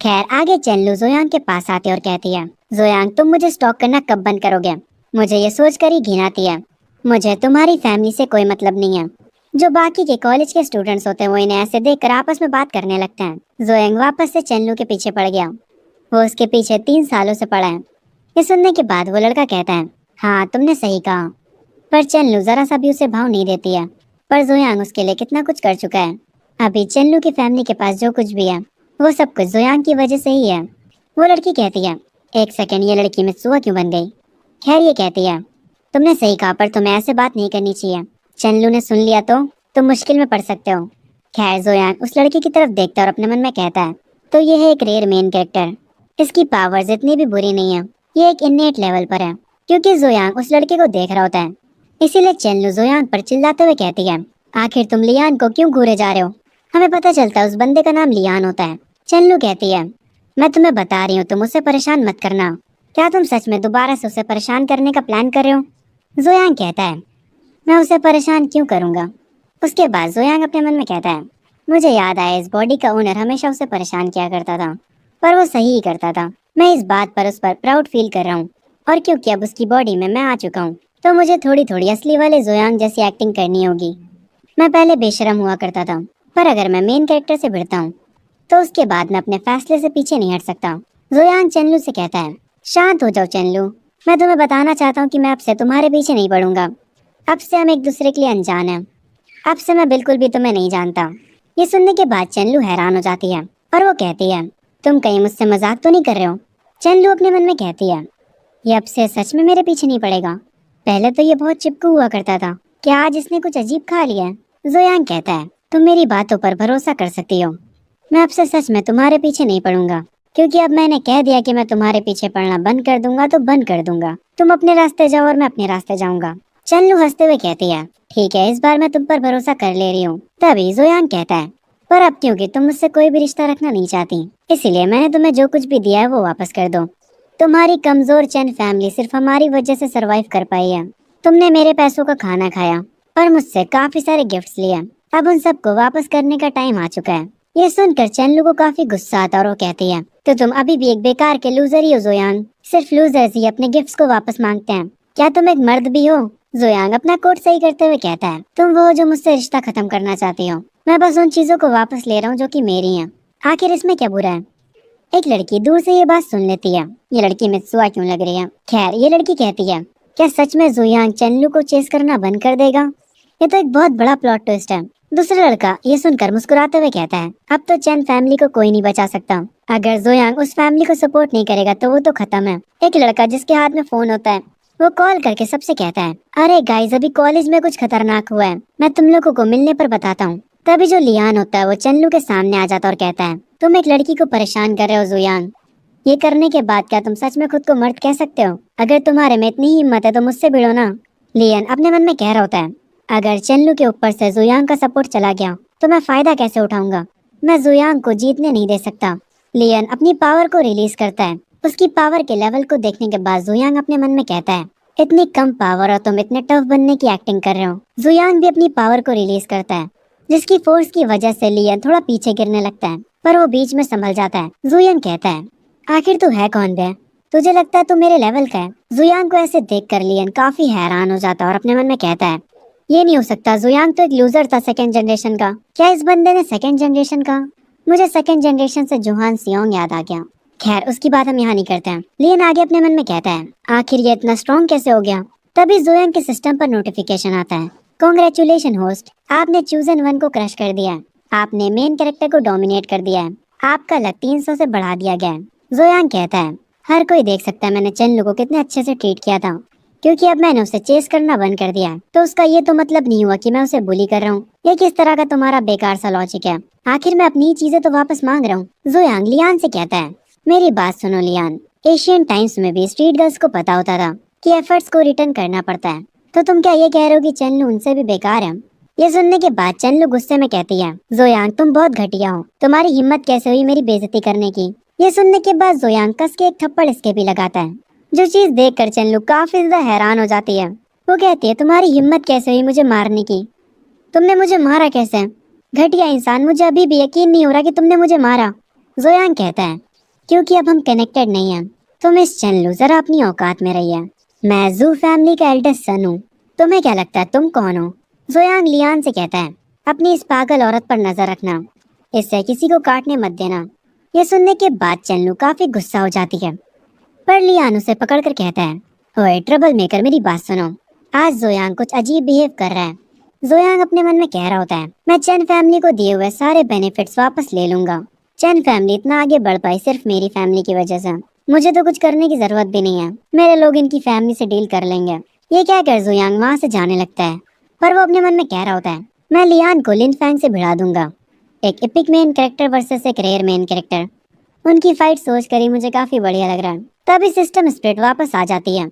खैर आगे चेनलू जोयांग के पास आती है और कहती है, जोयांग तुम मुझे स्टॉक करना कब बंद करोगे? मुझे ये सोचकर ही घिन आती है। मुझे तुम्हारी फैमिली से कोई मतलब नहीं है। जो बाकी के कॉलेज के स्टूडेंट्स होते हैं वो इन्हें ऐसे देखकर आपस में बात करने लगते हैं। जोयांग वापस से चेनलू के पीछे पड़ गया। वो उसके पीछे 3 सालों से पड़ा है। ये सुनने के बाद वो लड़का कहता है, हाँ तुमने सही कहा। पर चेनलू जरा सा भी उसे भाव नहीं देती है। पर जोयांग उसके लिए कितना कुछ कर चुका है। अभी चेनलू की फैमिली के पास जो कुछ भी है वो सब कुछ जोयांग की वजह से ही है। वो लड़की कहती है, एक सेकंड, ये लड़की मित्सुआ क्यों बन गई? खैर ये कहती है, तुमने सही कहा पर तुम्हें ऐसे बात नहीं करनी चाहिए। चेनलू ने सुन लिया तो तुम मुश्किल में पड़ सकते हो। खैर जोयांग उस लड़की की तरफ देखता है और अपने मन में कहता है, तो ये है एक रेयर मेन कैरेक्टर। इसकी पावर्स इतनी भी बुरी नहीं है। ये एक इन्नेट लेवल पर है। क्योंकि जोयांग उस लड़के को देख रहा होता है इसीलिए चेनलू जोयांग पर चिल्लाते हुए कहती है, आखिर तुम लियान को क्यों घूरे जा रहे हो? हमें पता चलता है उस बंदे का नाम लियान होता है। चेनलू कहती है, मैं तुम्हें बता रही हूँ तुम उससे परेशान मत करना। क्या तुम सच में दोबारा से उसे परेशान करने का प्लान कर रहे हो? जोयांग कहता है, मैं उसे परेशान क्यों करूंगा? उसके बाद जोयांग अपने मन में कहता है, मुझे याद आया इस बॉडी का ओनर हमेशा उसे परेशान किया करता था पर वो सही ही करता था। मैं इस बात पर उस पर प्राउड फील कर रहा हूँ और क्योंकि अब उसकी बॉडी में मैं आ चुका हूँ तो मुझे थोड़ी थोड़ी असली वाले जोयांग जैसी एक्टिंग करनी होगी। मैं पहले बेशरम हुआ करता था पर अगर मैं मेन कैरेक्टर से भिड़ता हूँ तो उसके बाद मैं अपने फैसले से पीछे नहीं हट सकता। जोयांग चेनलू से कहता है, शांत हो जाओ चेनलू, मैं तुम्हें बताना चाहता हूँ कि मैं अब से तुम्हारे पीछे नहीं पड़ूंगा। अब से हम एक दूसरे के लिए अनजान हैं। अब से मैं बिल्कुल भी तुम्हें नहीं जानता। ये सुनने के बाद चेनलू हैरान हो जाती है और वो कहती है, तुम कहीं मुझसे मजाक तो नहीं कर रहे हो? चेनलू अपने मन में कहती है, ये अब से सच में मेरे पीछे नहीं पड़ेगा। पहले तो ये बहुत चिपकू हुआ करता था, क्या आज इसने कुछ अजीब खा लिया है? जोयांग कहता है, तुम मेरी बातों पर भरोसा कर सकती हो। मैं अब से सच में तुम्हारे पीछे नहीं पड़ूंगा क्योंकि अब मैंने कह दिया कि मैं तुम्हारे पीछे पड़ना बंद कर दूंगा तो बंद कर दूंगा। तुम अपने रास्ते जाओ और मैं अपने रास्ते जाऊंगा। चेनलू हंसते हुए कहती है, ठीक है इस बार मैं तुम पर भरोसा कर ले रही हूँ। तभी जोयांग कहता है, पर अब क्योंकि तुम मुझसे कोई भी रिश्ता रखना नहीं चाहती इसीलिए मैंने तुम्हें जो कुछ भी दिया है वो वापस कर दो। तुम्हारी कमजोर चैन फैमिली सिर्फ हमारी वजह से सरवाइव कर पाई है। तुमने मेरे पैसों का खाना खाया और मुझसे काफी सारे गिफ्ट्स लिए। अब उन सबको वापस करने का टाइम आ चुका है। ये सुनकर चेनलू को काफी गुस्सा आता और वो कहती है, तो तुम अभी भी एक बेकार के लूजर ही हो जोयांग। सिर्फ लूजर्स ही अपने गिफ्ट्स को वापस मांगते हैं। क्या तुम एक मर्द भी हो? जोयांग अपना कोट सही करते हुए कहता है, तुम वो हो जो मुझसे रिश्ता खत्म करना चाहती हो। मैं बस उन चीजों को वापस ले रहा हूँ जो कि मेरी हैं। आखिर इसमें क्या बुरा है? एक लड़की दूर से ये बात सुन लेती है। ये लड़की मित्सुआ क्यों लग रही है? खैर ये लड़की कहती है, क्या सच में जोयांग चेनलू को चेस करना बंद कर देगा? ये तो एक बहुत बड़ा प्लॉट ट्विस्ट है। दूसरा लड़का ये सुनकर मुस्कुराते हुए कहता है, अब तो चैन फैमिली को कोई नहीं बचा सकता। अगर जोयांग उस फैमिली को सपोर्ट नहीं करेगा तो वो तो खत्म है। एक लड़का जिसके हाथ में फोन होता है वो कॉल करके सबसे कहता है, अरे गाइस अभी कॉलेज में कुछ खतरनाक हुआ है, मैं तुम लोगों को मिलने पर बताता हूँ। तभी जो लियान होता है वो चेनलू के सामने आ जाता और कहता है, तुम एक लड़की को परेशान कर रहे हो जोयांग। ये करने के बाद क्या तुम सच में खुद को मर्द कह सकते हो? अगर तुम्हारे में इतनी हिम्मत है तो मुझसे भिड़ो ना। लियान अपने मन में कह रहा होता है, अगर चेनलू के ऊपर से जोयांग का सपोर्ट चला गया तो मैं फायदा कैसे उठाऊंगा? मैं जोयांग को जीतने नहीं दे सकता। लियान अपनी पावर को रिलीज करता है। उसकी पावर के लेवल को देखने के बाद जोयांग अपने मन में कहता है, इतनी कम पावर और तुम इतने टफ बनने की एक्टिंग कर रहे हो। जोयांग भी अपनी पावर को रिलीज करता है जिसकी फोर्स की वजह से लियान थोड़ा पीछे गिरने लगता है पर वो बीच में संभल जाता है। जोयांग कहता है, आखिर तू है कौन बे? तुझे लगता है तू मेरे लेवल का है? जोयांग को ऐसे देखकर लियान काफी हैरान हो जाता है और अपने मन में कहता है, ये नहीं हो सकता, जोयांग तो एक लूजर था सेकंड जनरेशन का। क्या इस बंदे ने सेकंड जनरेशन का? मुझे सेकंड जनरेशन से जोहान सियोंग याद आ गया। खैर उसकी बात हम यहाँ नहीं करते हैं। लियान आगे अपने मन में कहता है, आखिर ये इतना स्ट्रॉन्ग कैसे हो गया? तभी जोयांग के सिस्टम पर नोटिफिकेशन आता है, कांग्रेचुलेशन होस्ट, आपने चूजन वन को क्रश कर दिया है। आपने मेन कैरेक्टर को डोमिनेट कर दिया है। आपका लक 300 से बढ़ा दिया गया है। जोयांग कहता है, हर कोई देख सकता है मैंने चेनलू को कितने अच्छे से ट्रीट किया था। क्योंकि अब मैंने उसे चेस करना बंद कर दिया है तो उसका ये तो मतलब नहीं हुआ कि मैं उसे बुली कर रहा हूँ। ये किस तरह का तुम्हारा बेकार सा लॉजिक है? आखिर मैं अपनी चीजें तो वापस मांग रहा हूँ। जोयांग लियान से कहता है, मेरी बात सुनो लियान, एशियन टाइम्स में भी स्ट्रीट गर्ल्स को पता होता था कि एफर्ट्स को रिटर्न करना पड़ता है। तो तुम क्या ये कह रहे हो कि चेनलू उनसे भी बेकार है? ये सुनने के बाद चेनलू गुस्से में कहती है, जोयांग तुम बहुत घटिया हो, तुम्हारी हिम्मत कैसे हुई मेरी बेइज्जती करने की? ये सुनने के बाद जोयांग कस के एक थप्पड़ इसके भी लगाता है जो चीज देखकर चेनलू काफी ज्यादा हैरान हो जाती है। वो कहती है, तुम्हारी हिम्मत कैसे हुई मुझे मारने की? तुमने मुझे मारा कैसे? घटिया इंसान, मुझे अभी भी यकीन नहीं हो रहा कि तुमने मुझे मारा। जोयांग कहता है, क्योंकि अब हम कनेक्टेड नहीं हैं। तुम इस चेनलू, जरा अपनी औकात में रहिए। मैं जू फैमिली का एल्डेस्ट सन हूँ। तुम्हें क्या लगता है तुम कौन हो? जोयांग लियान से कहता है, अपनी इस पागल औरत पर नजर रखना, इससे किसी को काटने मत देना। ये सुनने के बाद चेनलू काफी गुस्सा हो जाती है, पर लियान उसे पकड़कर कहता है, ओए ट्रबल मेकर, मेरी बात सुनो। आज जोयांग कुछ अजीब बिहेव कर रहा है। जोयांग अपने मन में कह रहा होता है, मैं चैन फैमिली को दिए हुए सारे बेनिफिट्स वापस ले लूंगा। चैन फैमिली इतना आगे बढ़ पाई सिर्फ मेरी फैमिली की वजह से। मुझे तो कुछ करने की जरूरत भी नहीं है, मेरे लोग इनकी फैमिली से डील कर लेंगे। ये क्या कर जोयांग वहाँ से जाने लगता है, पर वो अपने मन में कह रहा होता है, मैं लियान को लिन फैंग से भिड़ा दूंगा। एक एपिक मेन कैरेक्टर वर्सेस एक रेयर मेन कैरेक्टर। उनकी फाइट सोच कर ही मुझे काफी बढ़िया लग रहा है। तभी सिस्टम स्प्लिट वापस आ जाती है।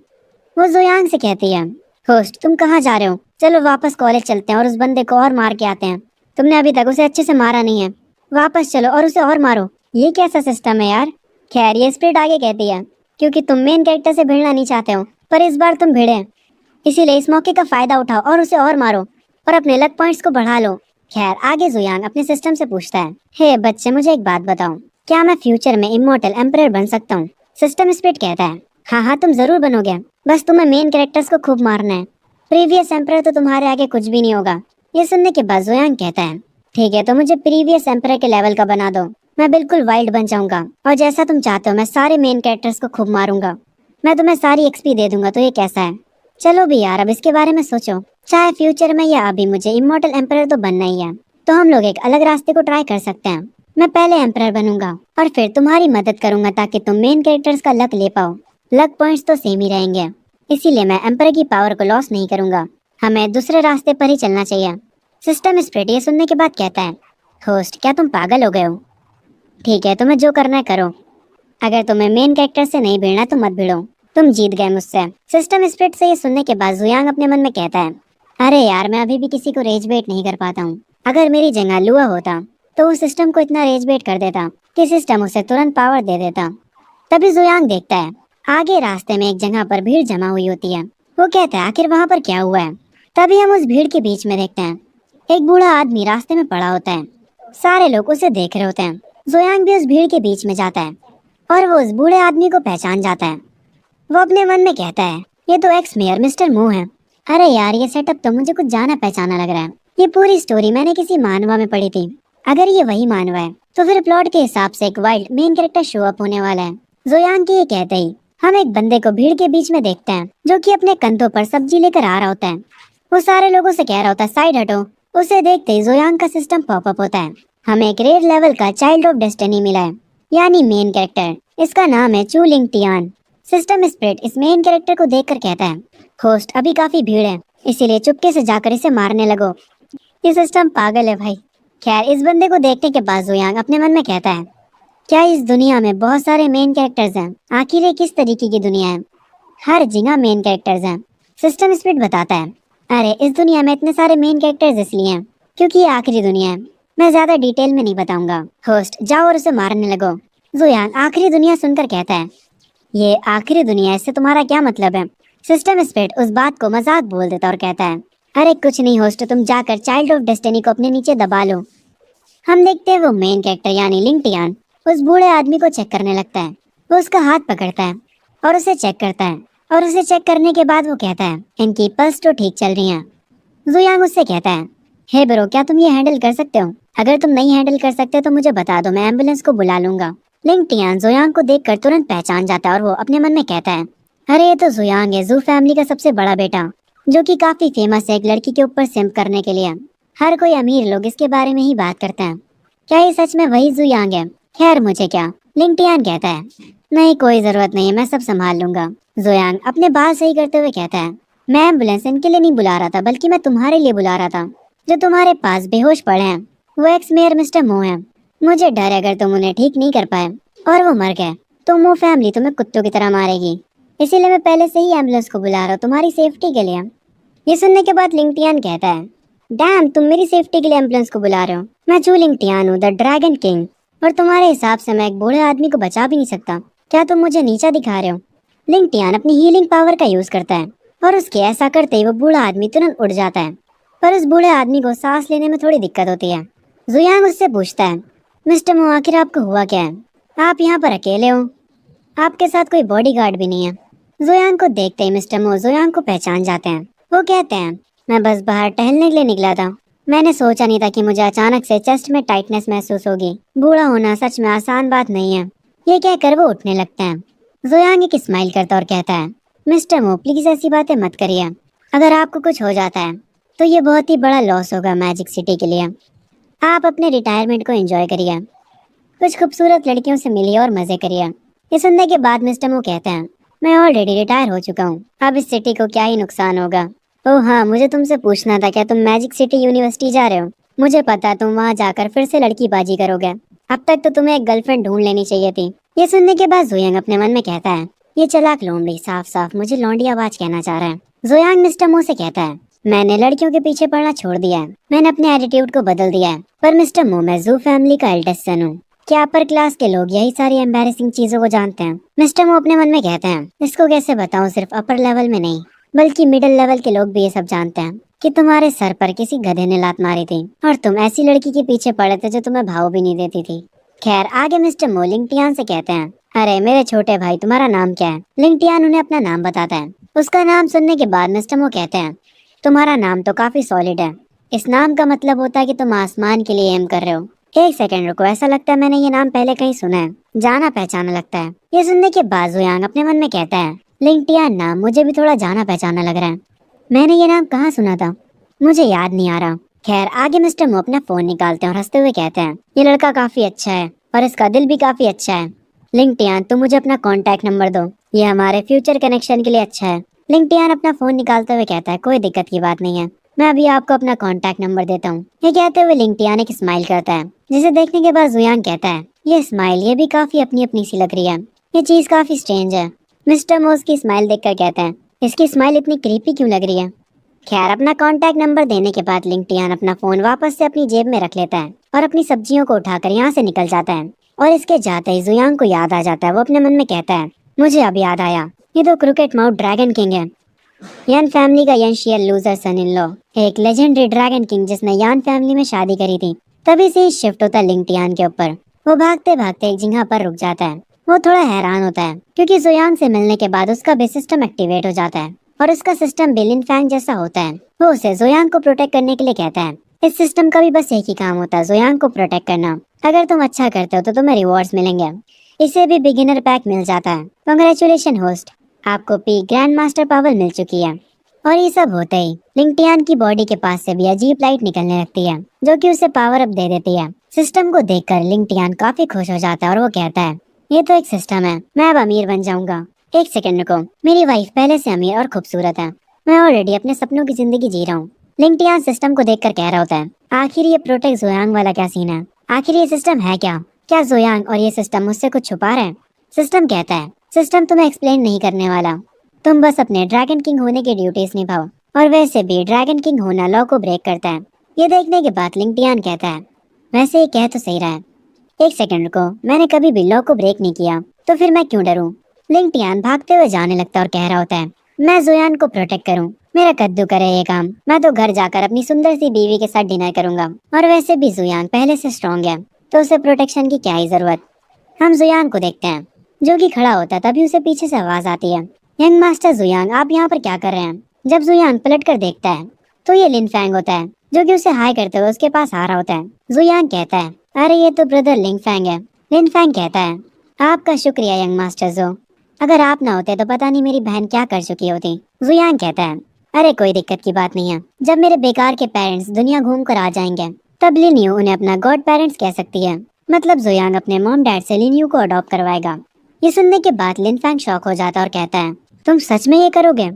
वो जोयांग से कहती है, होस्ट तुम कहाँ जा रहे हो? चलो वापस कॉलेज चलते हैं और उस बंदे को और मार के आते हैं। तुमने अभी तक उसे अच्छे से मारा नहीं है। वापस चलो और उसे और मारो। ये कैसा सिस्टम है यार? खैर ये स्प्लिट आगे कहती है, क्योंकि तुम मेन कैरेक्टर से भिड़ना नहीं चाहते हो, पर इस बार तुम भिड़े, इसीलिए इस मौके का फायदा उठाओ और उसे और मारो और अपने लक पॉइंट्स को बढ़ा लो। खैर आगे जोयांग अपने सिस्टम से पूछता है, हे बच्चे मुझे एक बात बताओ, क्या मैं फ्यूचर में इमोर्टल एम्परर बन सकता हूँ? सिस्टम स्प्लिट कहता है, हाँ हाँ तुम जरूर बनोगे, बस तुम्हें मेन कैरेक्टर्स को खूब मारना है। प्रीवियस एम्परर तो तुम्हारे आगे कुछ भी नहीं होगा। ये सुनने के बाद जोयांग कहता है, ठीक है तो मुझे प्रीवियस एम्परर के लेवल का बना दो, मैं बिल्कुल वाइल्ड बन जाऊंगा और जैसा तुम चाहते हो मैं सारे मेन कैरेक्टर्स को खूब मारूंगा। मैं तुम्हें सारी एक्सपी दे दूंगा, तो ये कैसा है? चलो भी यार अब इसके बारे में सोचो, चाहे फ्यूचर में या अभी मुझे इमोर्टल एम्परर तो बनना ही है, तो हम लोग एक अलग रास्ते को ट्राई कर सकते हैं। मैं पहले एम्परर बनूंगा और फिर तुम्हारी मदद करूंगा ताकि तुम मेन कैरेक्टर्स का लक ले पाओ। लक पॉइंट्स तो सेम ही रहेंगे, इसीलिए मैं एम्परर की पावर को लॉस नहीं करूंगा। हमें दूसरे रास्ते पर ही चलना चाहिए। सिस्टम स्प्लिट ये सुनने के बाद कहता है, होस्ट क्या तुम पागल हो गए हो? ठीक है तुम्हें जो करना है करो, अगर तुम्हें मेन कैरेक्टर से नहीं भिड़ना तो मत भिड़ो, तुम जीत गए मुझसे। सिस्टम स्प्लिट से ये सुनने के बाद जोयांग अपने मन में कहता है, अरे यार मैं अभी भी किसी को रेज बेट नहीं कर पाता हूँ। अगर मेरी जगह लुआ होता तो वो सिस्टम को इतना रेज बेट कर देता कि सिस्टम उसे तुरंत पावर दे देता। तभी जोयांग देखता है आगे रास्ते में एक जगह पर भीड़ जमा हुई होती है। वो कहता है, आखिर वहाँ पर क्या हुआ है? तभी हम उस भीड़ के बीच में देखते हैं एक बूढ़ा आदमी रास्ते में पड़ा होता है। सारे लोग उसे देख रहे होते हैं। जोयांग भी उस भीड़ के बीच में जाता है और वो उस बूढ़े आदमी को पहचान जाता है। वो अपने मन में कहता है, ये तो एक्स मेयर मिस्टर मू है। अरे यार ये सेटअप तो मुझे कुछ जाना पहचाना लग रहा है। ये पूरी स्टोरी मैंने किसी मानवा में पढ़ी थी। अगर ये वही मानवा है तो फिर प्लॉट के हिसाब से एक wild main character show up होने वाला है। जोयांग के ये कहते ही हम एक बंदे को भीड़ के बीच में देखते हैं जो कि अपने कंधों पर सब्जी लेकर आ रहा होता है। वो सारे लोगों से कह रहा होता है, साइड हटो। उसे देखते ही जोयांग का सिस्टम पॉपअप होता है। हमें एक रेड लेवल का चाइल्ड ऑफ डेस्टिनी मिला है, यानी मेन कैरेक्टर। इसका नाम है चू लिंग टियान। सिस्टम स्प्लिट इस मेन कैरेक्टर को देखकर कहता है, होस्ट अभी काफी भीड़ है, इसीलिए चुपके से जाकर इसे मारने लगो। ये सिस्टम पागल है भाई। खैर इस बंदे को देखने के बाद जोयांग अपने मन में कहता है, क्या इस दुनिया में बहुत सारे मेन कैरेक्टर्स हैं? आखिर ये किस तरीके की दुनिया है? हर जगह मेन कैरेक्टर्स हैं। सिस्टम स्प्लिट बताता है, अरे इस दुनिया में इतने सारे मेन कैरेक्टर्स इसलिए हैं क्योंकि ये आखिरी दुनिया है। मैं ज्यादा डिटेल में नहीं बताऊंगा। होस्ट जाओ और उसे मारने लगो। जोयांग आखिरी दुनिया सुनकर कहता है, ये आखिरी दुनिया, इससे तुम्हारा क्या मतलब है? सिस्टम स्प्लिट उस बात को मजाक बोल देता और कहता है, अरे कुछ नहीं होस्ट, तुम जाकर चाइल्ड ऑफ डेस्टिनी को अपने नीचे दबा लो। हम देखते हैं वो मेन कैरेक्टर यानी लिंग टियान उस बूढ़े आदमी को चेक करने लगता है। वो उसका हाथ पकड़ता है और उसे चेक करता है, और उसे चेक करने के बाद वो कहता है, इनकी पल्स तो ठीक चल रही है। जोयांग उससे कहता है, हे ब्रो क्या तुम ये हैंडल कर सकते हो? अगर तुम नहीं हैंडल कर सकते तो मुझे बता दो, मैं एम्बुलेंस को बुला लूंगा। लिंग टियान जोयांग को देखकर तुरंत पहचान जाता है और वो अपने मन में कहता है, अरे ये तो जोयांग है, जू फैमिली का सबसे बड़ा बेटा, जो कि काफी फेमस है एक लड़की के ऊपर सिम्प करने के लिए। हर कोई अमीर लोग इसके बारे में ही बात करते हैं। क्या ये सच में वही जोयांग है? खैर मुझे क्या, लिंग टियान कहता है, नहीं कोई जरूरत नहीं है, मैं सब संभाल लूंगा। जोयांग अपने बाल सही करते हुए कहता है, मैं एम्बुलेंस इनके लिए नहीं बुला रहा था, बल्कि मैं तुम्हारे लिए बुला रहा था, जो तुम्हारे पास बेहोश पड़े हैं। वो एक्स मेयर मिस्टर मो है। मुझे डर है अगर तुम उन्हें ठीक नहीं कर पाए और वो मर गए तो मो फैमिली तुम्हें कुत्तों की तरह मारेगी। इसीलिए मैं पहले से ही एम्बुलेंस को बुला रहा हूँ तुम्हारी सेफ्टी के लिए। ये सुनने के बाद लिंग टियान कहता है, डैम तुम मेरी सेफ्टी के लिए एम्बुलेंस को बुला रहे हो? मैं चू लिंग टियान हूँ, द ड्रैगन किंग, और तुम्हारे हिसाब से मैं एक बूढ़े आदमी को बचा भी नहीं सकता। क्या तुम मुझे नीचा दिखा रहे हो? लिंग टियान अपनी हीलिंग पावर का यूज करता है और उसके ऐसा करते ही वो बूढ़ा आदमी तुरंत उड़ जाता है। पर उस बूढ़े आदमी को सांस लेने में थोड़ी दिक्कत होती है। जुयांग उससे पूछता है, मिस्टर मो, आखिर आपको हुआ क्या है? आप यहाँ पर अकेले हो, आपके साथ कोई बॉडीगार्ड भी नहीं है। जुयांग को देखते ही मिस्टर मो जुयांग को पहचान जाते हैं। वो कहते हैं, मैं बस बाहर टहलने के लिए निकला था। मैंने सोचा नहीं था कि मुझे अचानक से चेस्ट में टाइटनेस महसूस होगी। बूढ़ा होना सच में आसान बात नहीं है। ये कहकर वो उठने लगते हैं। जुयांग एक स्माइल करता और कहता है, मिस्टर मो प्लीज ऐसी बातें मत करिए। अगर आपको कुछ हो जाता है तो ये बहुत ही बड़ा लॉस होगा मैजिक सिटी के लिए। आप अपने रिटायरमेंट को एंजॉय करिए, कुछ खूबसूरत लड़कियों से मिलिए और मजे करिए। ये सुनने के बाद मिस्टर मो कहते हैं, मैं ऑलरेडी रिटायर हो चुका हूँ, अब इस सिटी को क्या ही नुकसान होगा। ओह हाँ, मुझे तुमसे पूछना था, क्या तुम मैजिक सिटी यूनिवर्सिटी जा रहे हो? मुझे पता तुम वहाँ जाकर फिर से लड़की बाजी करोगे। अब तक तो तुम्हें एक गर्लफ्रेंड ढूंढ लेनी चाहिए थी। ये सुनने के बाद जुयांग अपने मन में कहता है, ये चालाक लोमड़ी साफ साफ मुझे लौंडी आवाज कहना चाह रहा है। जुयांग मिस्टर मो से कहता है, मैंने लड़कियों के पीछे पड़ना छोड़ दिया है, मैंने अपने एटीट्यूड को बदल दिया है। पर मिस्टर मो, मैं जू फैमिली का एल्डेस्ट सन हूँ। क्या अपर क्लास के लोग यही सारी एम्बैरेसिंग चीजों को जानते हैं? मिस्टर मो अपने मन में कहते हैं, इसको कैसे बताऊं, सिर्फ अपर लेवल में नहीं बल्कि मिडिल लेवल के लोग भी ये सब जानते हैं कि तुम्हारे सर पर किसी गधे ने लात मारी थी और तुम ऐसी लड़की के पीछे पड़े थे जो तुम्हें भाव भी नहीं देती थी। खैर, आगे मिस्टर मो लिंगटियान से कहते हैं, अरे मेरे छोटे भाई, तुम्हारा नाम क्या है? लिंगटियान उन्हें अपना नाम बताता है। उसका नाम सुनने के बाद मिस्टर मो कहते हैं, तुम्हारा नाम तो काफी सॉलिड है। इस नाम का मतलब होता है कि तुम आसमान के लिए एम कर रहे हो। एक सेकंड रुको, ऐसा लगता है मैंने ये नाम पहले कहीं सुना है, जाना पहचाना लगता है। ये सुनने के बाद जुयांग अपने मन में कहता है, लिंगटियान नाम मुझे भी थोड़ा जाना पहचाना लग रहा है। मैंने ये नाम कहाँ सुना था, मुझे याद नहीं आ रहा। खैर, आगे मिस्टर मो अपना फोन निकालते हैं और हंसते हुए कहते हैं, ये लड़का काफी अच्छा है और इसका दिल भी काफी अच्छा है। लिंगटियान, तुम मुझे अपना कॉन्टैक्ट नंबर दो, ये हमारे फ्यूचर कनेक्शन के लिए अच्छा है। लिंगटियान अपना फोन निकालते हुए कहता है, कोई दिक्कत की बात नहीं है, मैं अभी आपको अपना कॉन्टैक्ट नंबर देता हूँ। ये कहते हुए लिंगटियान एक स्माइल करता है, जिसे देखने के बाद जुयांग कहता है, ये स्माइल ये भी काफी अपनी अपनी सी लग रही है, ये चीज काफी स्ट्रेंज है। मिस्टर मोस की स्माइल देखकर कहते हैं, इसकी स्माइल इतनी क्रीपी क्यों लग रही है? खैर, अपना कॉन्टैक्ट नंबर देने के बाद लिंगटियान अपना फोन वापस से अपनी जेब में रख लेता है और अपनी सब्जियों को उठाकर यहाँ से निकल जाता है। और इसके जाते ही जुयांग को याद आ जाता है। वो अपने मन में कहता है, मुझे अब याद आया, ये तो क्रिकेट माउथ ड्रैगन किंग है, यान फैमिली का यंशियल लूजर सन इन लॉ, एक लेजेंडरी ड्रैगन किंग जिसने यान फैमिली में शादी करी थी। तभी से ही शिफ्ट होता है लिंगटियान के ऊपर। वो भागते भागते एक जगह पर रुक जाता है। वो थोड़ा हैरान होता है क्योंकि जुयांग से मिलने के बाद उसका भी सिस्टम एक्टिवेट हो जाता है और उसका सिस्टम भी लिन फैंग जैसा होता है। वो उसे जुयांग को प्रोटेक्ट करने के लिए कहता है। इस सिस्टम का भी बस एक ही काम होता है, जुयांग को प्रोटेक्ट करना। अगर तुम अच्छा करते हो तो तुम्हें रिवॉर्ड्स मिलेंगे। इसे भी बिगिनर पैक मिल जाता है। कांग्रेचुलेशन होस्ट, आपको पी ग्रैंड मास्टर पावर मिल चुकी है। और ये सब होते ही लिंगटियान की बॉडी के पास से भी अजीब लाइट निकलने लगती है जो कि उसे पावर अप दे देती है। सिस्टम को देखकर लिंगटियान काफी खुश हो जाता है और वो कहता है, ये तो एक सिस्टम है, मैं अब अमीर बन जाऊंगा। एक सेकंड रुको, मेरी वाइफ पहले से अमीर और खूबसूरत है, मैं ऑलरेडी अपने सपनों की जिंदगी जी रहा हूँ। लिंगटियान सिस्टम को देखकर कह रहा होता है, आखिर ये प्रोटेक्ट जुयांग वाला क्या सीन है? आखिर ये सिस्टम है क्या? क्या जुयांग और ये सिस्टम मुझसे कुछ छुपा रहे हैं? सिस्टम कहता है, सिस्टम तुम्हें एक्सप्लेन नहीं करने वाला, तुम बस अपने ड्रैगन किंग होने की ड्यूटीज निभाओ। और वैसे भी ड्रैगन किंग होना लॉ को ब्रेक करता है। ये देखने के बाद लिंगटियान कहता है, वैसे ये कह तो सही रहा है। एक सेकंड रुको, मैंने कभी भी लॉ को ब्रेक नहीं किया, तो फिर मैं क्यों डरूं? लिंगटियान भागते हुए जाने लगता और कह रहा होता है, मैं जुयान को प्रोटेक्ट करूं, मेरा कद्दू करे ये काम, मैं तो घर जाकर अपनी सुंदर सी बीवी के साथ डिनर करूंगा। और वैसे भी जुयान पहले से स्ट्रॉन्ग है, तो उसे प्रोटेक्शन की क्या ही जरूरत। हम जुयान को देखते हैं जो कि खड़ा होता है, तभी उसे पीछे से आवाज आती है, यंग मास्टर जुयांग, आप यहाँ पर क्या कर रहे हैं? जब जुयांग पलट कर देखता है तो ये लिन फैंग होता है जो कि उसे हाई करते हुए उसके पास आ रहा होता है। जुयांग कहता है, अरे ये तो ब्रदर लिन फैंग है। लिन फैंग कहता है, आपका शुक्रिया यंग मास्टर जो, अगर आप ना होते तो पता नहीं मेरी बहन क्या कर चुकी होती। जुयांग कहता है, अरे कोई दिक्कत की बात नहीं है, जब मेरे बेकार के पेरेंट्स दुनिया घूम कर आ जाएंगे तब लिन्यू उन्हें अपना गॉड पेरेंट्स कह सकती है। मतलब जुयांग अपने मॉम डैड से लिन्यू को अडॉप्ट करवाएगा। ये सुनने के बाद लिन फैंग शॉक हो जाता और कहता है, तुम सच में ये करोगे?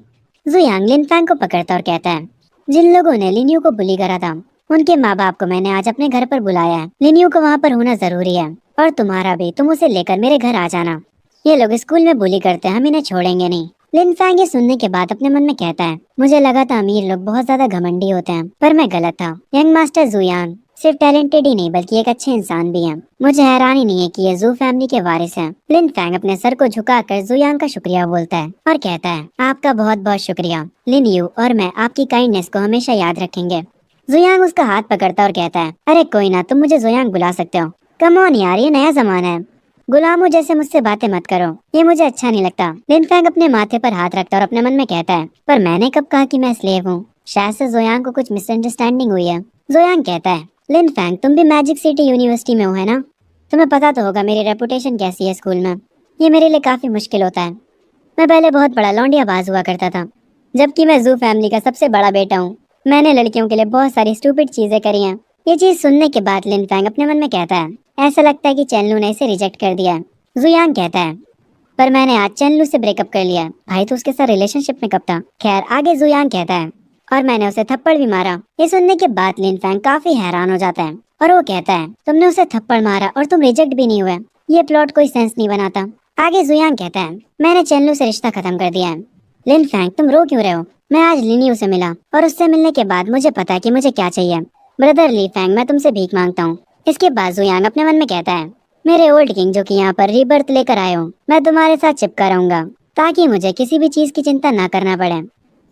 जुयांग लिन फैंग को पकड़ता और कहता है, जिन लोगों ने लिन्यू को बुली करा था उनके माँ बाप को मैंने आज अपने घर पर बुलाया है। लिन्यू को वहाँ पर होना जरूरी है और तुम्हारा भी, तुम उसे लेकर मेरे घर आ जाना। ये लोग स्कूल में बुली करते हैं, हम इन्हें छोड़ेंगे नहीं। लिन फैंग ये सुनने के बाद अपने मन में कहता है, मुझे लगा था अमीर लोग बहुत ज्यादा घमंडी होते हैं, पर मैं गलत था। यंग मास्टर जुयांग सिर्फ टैलेंटेड ही नहीं बल्कि एक अच्छे इंसान भी हैं। मुझे हैरानी नहीं है कि ये जू फैमिली के वारिस हैं। लिन फैंग अपने सर को झुकाकर जुयांग का शुक्रिया बोलता है और कहता है, आपका बहुत बहुत शुक्रिया। लिन यू और मैं आपकी काइंडनेस को हमेशा याद रखेंगे। जुयांग उसका हाथ पकड़ता और कहता है, अरे कोई ना, तुम मुझे जुयांग बुला सकते हो। कम ऑन यार, ये नया जमाना है, गुलामों जैसे मुझसे बातें मत करो, ये मुझे अच्छा नहीं लगता। लिन फैंग अपने माथे पर हाथ रखता और अपने मन में कहता है, पर मैंने कब कहा कि मैं स्लेव हूँ? शायद से जोयांग को कुछ मिसअंडरस्टैंडिंग हुई है। जोयांग कहता है, लिन फैंग तुम भी मैजिक सिटी यूनिवर्सिटी में हो है ना? तुम्हें पता तो होगा मेरी रेपुटेशन कैसी है स्कूल में। ये मेरे लिए काफी मुश्किल होता है। मैं पहले बहुत बड़ा लौंडियाबाज हुआ करता था, जबकि मैं जू फैमिली का सबसे बड़ा बेटा हूँ। मैंने लड़कियों के लिए बहुत सारी स्टूपिड चीजें करी हैं। ये चीज सुनने के बाद लिन फैंग अपने मन में कहता है, ऐसा लगता है कि चेनलू ने इसे रिजेक्ट कर दिया है। जुयांग कहता है, पर मैंने आज चेनलू से ब्रेकअप कर लिया है। भाई तो उसके साथ रिलेशनशिप में कब था? खैर आगे जुयांग कहता है, और मैंने उसे थप्पड़ भी मारा। ये सुनने के बाद लिन फैंग काफी हैरान हो जाता है और वो कहता है, तुमने उसे थप्पड़ मारा और तुम रिजेक्ट भी नहीं हुए, ये प्लॉट कोई सेंस नहीं बनाता। आगे जुयांग कहता है, मैंने चेनलू से रिश्ता खत्म कर दिया है। लिन फैंग तुम रो क्यों रहे हो? मैं आज लिनियो से मिला और उससे मिलने के बाद मुझे पता है कि मुझे क्या चाहिए। ब्रदर ली फैंग, मैं तुमसे भीख मांगता हूँ। इसके बाद जुयांग अपने मन में कहता है, मेरे ओल्ड किंग जो कि यहाँ पर रीबर्थ लेकर आए हो, मैं तुम्हारे साथ चिपका रहूंगा ताकि मुझे किसी भी चीज की चिंता ना करना पड़े।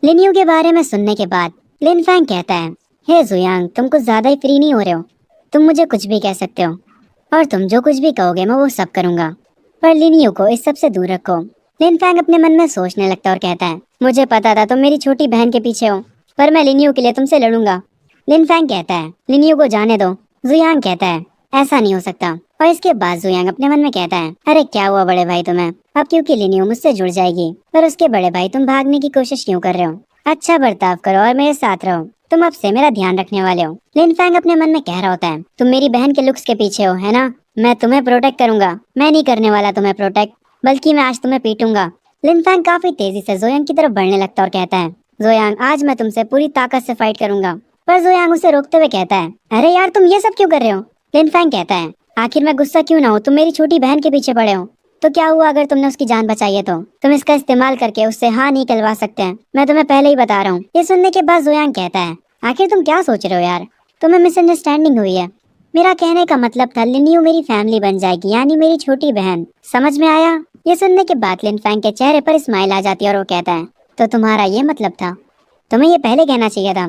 लिनियो के बारे में सुनने के बाद लिन फैंग कहता है, हे जुयांग तुम कुछ ज्यादा ही फ्री नहीं हो रहे हो? तुम मुझे कुछ भी कह सकते हो और तुम जो कुछ भी कहोगे मैं वो सब करूंगा, पर लिनियो को इस सब से दूर रखो। लिन फैंग अपने मन में सोचने लगता और कहता है, मुझे पता था तुम मेरी छोटी बहन के पीछे हो, पर मैं लिनियो के लिए तुमसे लड़ूंगा। लिन फैंग कहता है, लिनियो को जाने दो। जुयांग कहता है, ऐसा नहीं हो सकता। और इसके बाद जुयांग अपने मन में कहता है, अरे क्या हुआ बड़े भाई तुम्हें? अब क्योंकि लिनियो मुझसे जुड़ जाएगी, पर उसके बड़े भाई तुम भागने की कोशिश क्यों कर रहे हो? अच्छा बर्ताव करो और मेरे साथ रहो, तुम अब से मेरा ध्यान रखने वाले हो। लिन फैंग अपने मन में कह रहा होता है, तुम मेरी बहन के लुक्स के पीछे हो है ना? मैं तुम्हें प्रोटेक्ट करूंगा। मैं नहीं करने वाला तुम्हें प्रोटेक्ट, बल्कि मैं आज तुम्हें पीटूंगा। लिन फैंग काफी तेजी से जोयांग की तरफ बढ़ने लगता और कहता है, जोयांग आज मैं तुमसे पूरी ताकत से फाइट करूंगा। पर जोयांग उसे रोकते हुए कहता है, अरे यार तुम ये सब क्यों कर रहे हो? लिन फैंग कहता है, आखिर मैं गुस्सा क्यों ना हो? तुम मेरी छोटी बहन के पीछे पड़े हो, तो क्या हुआ अगर तुमने उसकी जान बचाई है? तो तुम इसका इस्तेमाल करके उससे हाँ नहीं कहलवा सकते हैं, मैं तुम्हें पहले ही बता रहा हूँ। ये सुनने के बाद जोयांग कहता है, आखिर तुम क्या सोच रहे हो यार? तुम्हें मिसअंडरस्टैंडिंग हुई है। मेरा कहने का मतलब था लिनियो मेरी फैमिली बन जाएगी, यानी मेरी छोटी बहन। समझ में आया? ये सुनने के बाद लिन फैंग के चेहरे पर स्माइल आ जाती है और वो कहता है, तो तुम्हारा ये मतलब था? तुम्हें ये पहले कहना चाहिए था।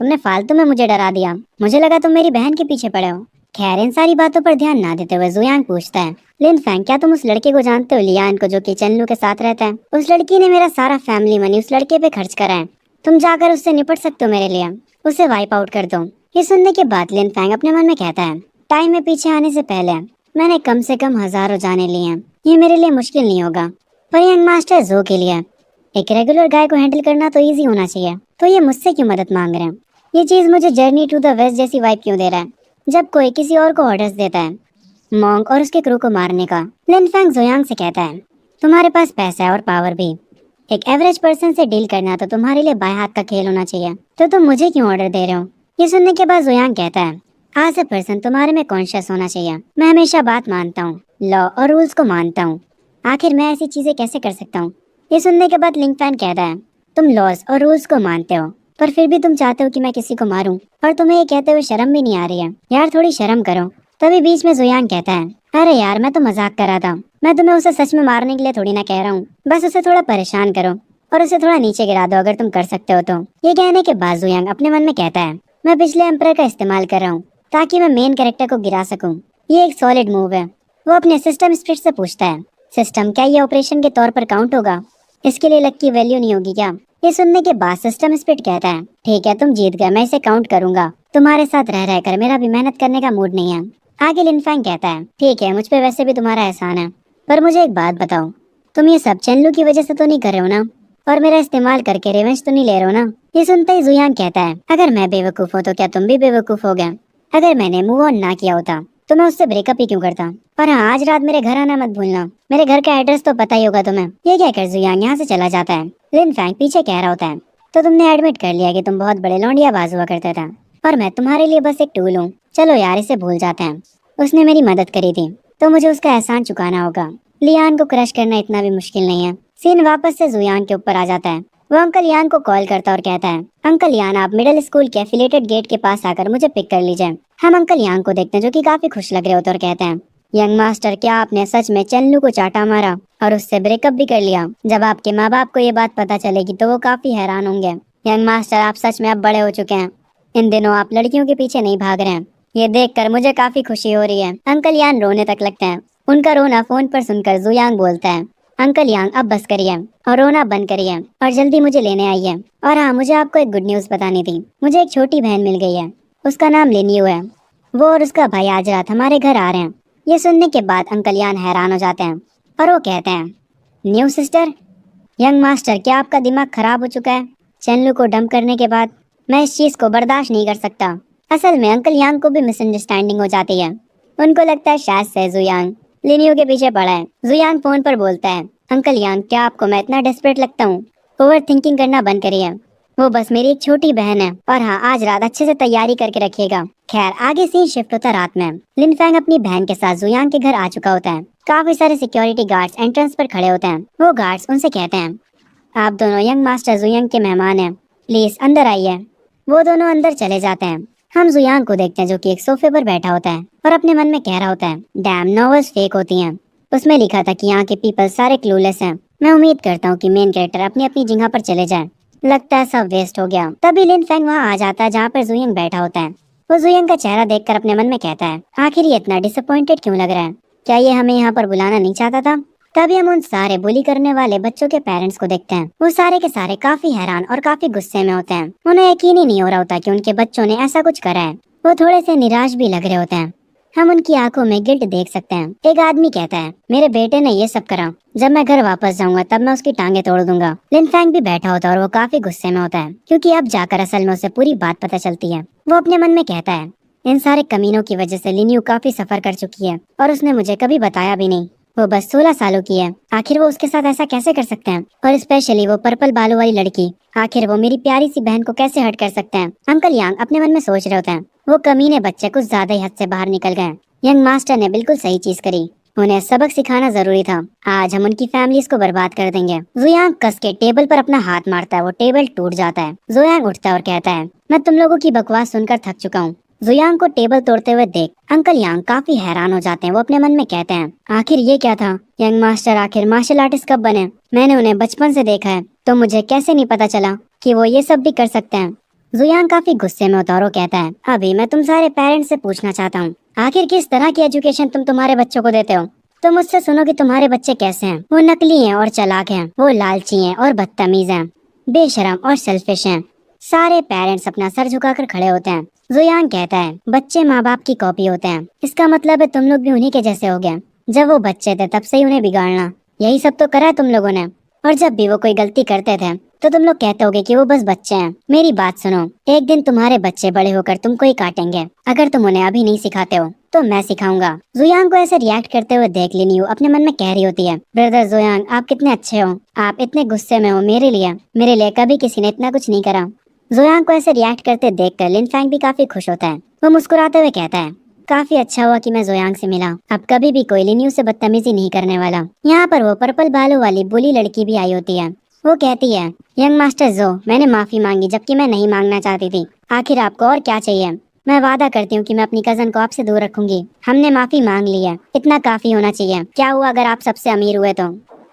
तुमने फालतू में मुझे डरा दिया, मुझे लगा तुम मेरी बहन के पीछे पड़े हो। खैर इन सारी बातों पर ध्यान ना देते हुए जुयांग पूछता है, लिन फैंग क्या तुम उस लड़के को जानते हो, लियान को, जो कि चेनलू के साथ रहता है? उस लड़की ने मेरा सारा फैमिली मनी उस लड़के पे खर्च करा है। तुम जाकर उससे निपट सकते हो मेरे लिए, उसे वाइप आउट कर दो। ये सुनने के बाद लिन फैंग अपने मन में कहता है, टाइम में पीछे आने से पहले मैंने कम से कम हजारों जाने लिए हैं, ये मेरे लिए मुश्किल नहीं होगा। पर यंग मास्टर जो के लिए एक रेगुलर गाय को हैंडल करना तो इजी होना चाहिए, तो ये मुझसे क्यों मदद मांग रहे हैं? ये चीज मुझे जर्नी टू द वेस्ट जैसी वाइब क्यों दे रहा है, जब कोई किसी और को ऑर्डर्स देता है मॉन्क और उसके क्रू को मारने का। लिन फैंग जोयांग से कहता है, तुम्हारे पास पैसा है और पावर भी, एक एवरेज पर्सन से डील करना तो तुम्हारे लिए बाएं हाथ का खेल होना चाहिए, तो तुम मुझे क्यों ऑर्डर दे रहे हो? ये सुनने के बाद जोयांग कहता है, एज ए पर्सन तुम्हारे में कॉन्शियस होना चाहिए। मैं हमेशा बात मानता हूँ, लॉ और रूल्स को मानता हूँ, आखिर मैं ऐसी चीजें कैसे कर सकता हूँ? ये सुनने के बाद लिन फैंग कहता है, तुम लॉज और रूल्स को मानते हो, पर फिर भी तुम चाहते हो कि मैं किसी को मारूं, और तुम्हें ये कहते हुए शर्म भी नहीं आ रही है? यार थोड़ी शर्म करो। तभी बीच में जोयांग कहता है, अरे यार मैं तो मजाक कर रहा था, मैं तुम्हें उसे सच में मारने के लिए थोड़ी ना कह रहा हूँ, बस उसे थोड़ा परेशान करो और उसे थोड़ा नीचे गिरा दो अगर तुम कर सकते हो तो। ये कहने के बाद जोयांग अपने मन में कहता है, मैं पिछले एम्परर का इस्तेमाल कर रहा हूँ ताकि मैं मेन कैरेक्टर को गिरा सकूं। ये एक सॉलिड मूव है। वो अपने सिस्टम स्पिरिट से पूछता है, सिस्टम क्या ये ऑपरेशन के तौर पर काउंट होगा? इसके लिए लक की वैल्यू नहीं होगी क्या? ये सुनने के बाद सिस्टम स्पिरिट कहता है, ठीक है तुम जीत गए, मैं इसे काउंट करूंगा। तुम्हारे साथ रह रहकर मेरा भी मेहनत करने का मूड नहीं है। आगे लिन फैंग कहता है, ठीक है मुझ पे वैसे भी तुम्हारा एहसान है, पर मुझे एक बात बताओ, तुम ये सब चेनलू की वजह से तो नहीं कर रहे हो ना? और मेरा इस्तेमाल करके रिवेंज तो नहीं ले रहे हो ना? ये सुनते ही जुयांग कहता है, अगर मैं बेवकूफ हूँ तो क्या तुम भी बेवकूफ हो गए? अगर मैंने मूव ऑन ना किया होता तो मैं उससे ब्रेकअप ही क्यों करता? पर हाँ आज रात मेरे घर आना मत भूलना, मेरे घर का एड्रेस तो पता ही होगा तुम्हें। ये कहकर जुयांग यहाँ से चला जाता है। लिन फैंग पीछे कह रहा होता है, तो तुमने एडमिट कर लिया कि तुम बहुत बड़े लौंडियाबाज हुआ करते थे और मैं तुम्हारे लिए बस एक टूल हूँ। चलो यार इसे भूल जाते हैं, उसने मेरी मदद करी थी तो मुझे उसका एहसान चुकाना होगा। लियान को क्रश करना इतना भी मुश्किल नहीं है। सीन वापस से जुयांग के ऊपर आ जाता है। वो अंकल यान को कॉल करता और कहता है, अंकल यान आप मिडिल स्कूल के एफिलेटेड गेट के पास आकर मुझे पिक कर लीजिए। हम अंकल यान को देखते हैं जो कि काफी खुश लग रहे होते और कहते हैं, यंग मास्टर क्या आपने सच में चेनलू को चाटा मारा और उससे ब्रेकअप भी कर लिया? जब आपके माँ बाप को ये बात पता चलेगी तो वो काफी हैरान होंगे। यंग मास्टर आप सच में अब बड़े हो चुके हैं, इन दिनों आप लड़कियों के पीछे नहीं भाग रहे हैं, ये देखकर मुझे काफी खुशी हो रही है। अंकल यान रोने तक लगते हैं। उनका रोना फोन पर सुनकर जुयांग बोलता है, अंकल यांग अब बस करिए और रोना बंद करिए और जल्दी मुझे लेने आइए। और हाँ, मुझे आपको एक गुड न्यूज़ बतानी थी। मुझे एक छोटी बहन मिल गई है, उसका नाम लिनियो है। वो और उसका भाई आज रात हमारे घर आ रहे हैं। ये सुनने के बाद अंकल यान हैरान हो जाते हैं और वो कहते हैं, न्यू सिस्टर? यंग मास्टर, क्या आपका दिमाग खराब हो चुका है? चेनलू को डंप करने के बाद मैं इस चीज को बर्दाश्त नहीं कर सकता। असल में अंकल यांग को भी मिसअंडरस्टैंडिंग हो जाती है। उनको लगता है शायद से जुयांग लिनियो के पीछे पड़ा है। जुयांग फोन पर बोलता है, अंकल यांग, क्या आपको मैं इतना डेस्परेट लगता हूँ? ओवर थिंकिंग करना बंद करिए। वो बस मेरी एक छोटी बहन है। और हाँ, आज रात अच्छे से तैयारी करके रखिएगा। खैर, आगे सीन शिफ्ट होता है रात में। लिनफैंग अपनी बहन के साथ जुयांग के घर आ चुका होता है। काफी सारे सिक्योरिटी गार्ड्स एंट्रेंस पर खड़े होते हैं। वो गार्ड्स उनसे कहते हैं, आप दोनों यंग मास्टर जुयांग के मेहमान हैं, प्लीज अंदर आइए। वो दोनों अंदर चले जाते हैं। हम जुयांग को देखते हैं जो कि एक सोफे पर बैठा होता है और अपने मन में कह रहा होता है, डैम, नॉवेल्स फेक होती हैं। उसमें लिखा था कि यहाँ के पीपल सारे क्लूलेस हैं। मैं उम्मीद करता हूँ कि मेन कैरेक्टर अपनी अपनी जगह पर चले जाए। लगता है सब वेस्ट हो गया। तभी लिन फेंग वहाँ आ जाता है जहाँ पर जुयांग बैठा होता है। वो जुयांग का चेहरा देखकर अपने मन में कहता है, आखिर ये इतना डिसअपॉइंटेड क्यों लग रहा है? क्या ये हमें यहाँ पर बुलाना नहीं चाहता था? तभी हम उन सारे बुली करने वाले बच्चों के पेरेंट्स को देखते हैं। वो सारे के सारे काफी हैरान और काफी गुस्से में होते हैं। उन्हें यकीन ही नहीं हो रहा होता कि उनके बच्चों ने ऐसा कुछ करा है। वो थोड़े से निराश भी लग रहे होते हैं। हम उनकी आंखों में गिल्ट देख सकते हैं। एक आदमी कहता है, मेरे बेटे ने ये सब करा। जब मैं घर वापस जाऊंगा तब मैं उसकी टांगे तोड़ दूंगा। लिन फैंग भी बैठा होता है और वो काफी गुस्से में होता है क्योंकि अब जाकर असल में उसे पूरी बात पता चलती है। वो अपने मन में कहता है, इन सारे कमीनों की वजह से लिनियो काफी सफर कर चुकी है और उसने मुझे कभी बताया भी नहीं। वो बस 16 सालों की है। आखिर वो उसके साथ ऐसा कैसे कर सकते हैं? और स्पेशली वो पर्पल बालों वाली लड़की। आखिर वो मेरी प्यारी सी बहन को कैसे हर्ट कर सकते हैं? अंकल यांग अपने मन में सोच रहे होते हैं। वो कमीने बच्चे कुछ ज्यादा ही हद से बाहर निकल गए। यंग मास्टर ने बिल्कुल सही चीज करी। उन्हें सबक सिखाना जरूरी था। आज हम उनकी फैमिलीज को बर्बाद कर देंगे। जुयांग कस के टेबल पर अपना हाथ मारता है। वो टेबल टूट जाता है। जुयांग उठता है और कहता है, मैं तुम लोगों की बकवास सुनकर थक चुका हूँ। जुयांग को टेबल तोड़ते हुए देख अंकल यांग काफी हैरान हो जाते हैं। वो अपने मन में कहते हैं, आखिर ये क्या था? यंग मास्टर आखिर मार्शल आर्टिस्ट कब बने? मैंने उन्हें बचपन से देखा है, तो मुझे कैसे नहीं पता चला कि वो ये सब भी कर सकते हैं? जुयांग काफी गुस्से में होता है और वो कहता है, अभी मैं तुम सारे पेरेंट्स से पूछना चाहता हूँ, आखिर किस तरह की एजुकेशन तुम तुम्हारे बच्चों को देते हो? तो मुझसे सुनो कि तुम्हारे बच्चे कैसे हैं। वो नकली हैं और चालाक हैं। वो लालची हैं और बदतमीज हैं, बेशरम और सेल्फिश हैं। सारे पेरेंट्स अपना सर झुकाकर खड़े होते हैं। जुयांग कहता है, बच्चे माँ बाप की कॉपी होते हैं। इसका मतलब है तुम लोग भी उन्हीं के जैसे हो गए। जब वो बच्चे थे तब से ही उन्हें बिगाड़ना, यही सब तो करा है तुम लोगों ने। और जब भी वो कोई गलती करते थे तो तुम लोग कहते होगे कि वो बस बच्चे हैं। मेरी बात सुनो, एक दिन तुम्हारे बच्चे बड़े होकर तुमको ही काटेंगे। अगर तुम उन्हें अभी नहीं सिखाते हो तो मैं सिखाऊंगा। जुयांग को ऐसे रिएक्ट करते हुए देख लिनियो अपने मन में कह रही होती है, ब्रदर जुयांग, आप कितने अच्छे हो। आप इतने गुस्से में हो मेरे लिए कभी किसी ने इतना कुछ नहीं करा। जुयांग को ऐसे रिएक्ट करते देखकर लिन फैंग भी काफी खुश होता है। वो मुस्कुराते हुए कहता है, काफी अच्छा हुआ कि मैं जुयांग से मिला। अब कभी भी कोई लिनियो से बदतमीजी नहीं करने वाला। यहाँ पर वो पर्पल बालों वाली बुली लड़की भी आई होती है। वो कहती है, यंग मास्टर जो, मैंने माफी मांगी जबकि मैं नहीं मांगना चाहती थी। आखिर आपको और क्या चाहिए? मैं वादा करती हूँ कि मैं अपनी कजन को आपसे दूर रखूंगी। हमने माफी मांग ली है, इतना काफी होना चाहिए। क्या हुआ अगर आप सबसे अमीर हुए तो?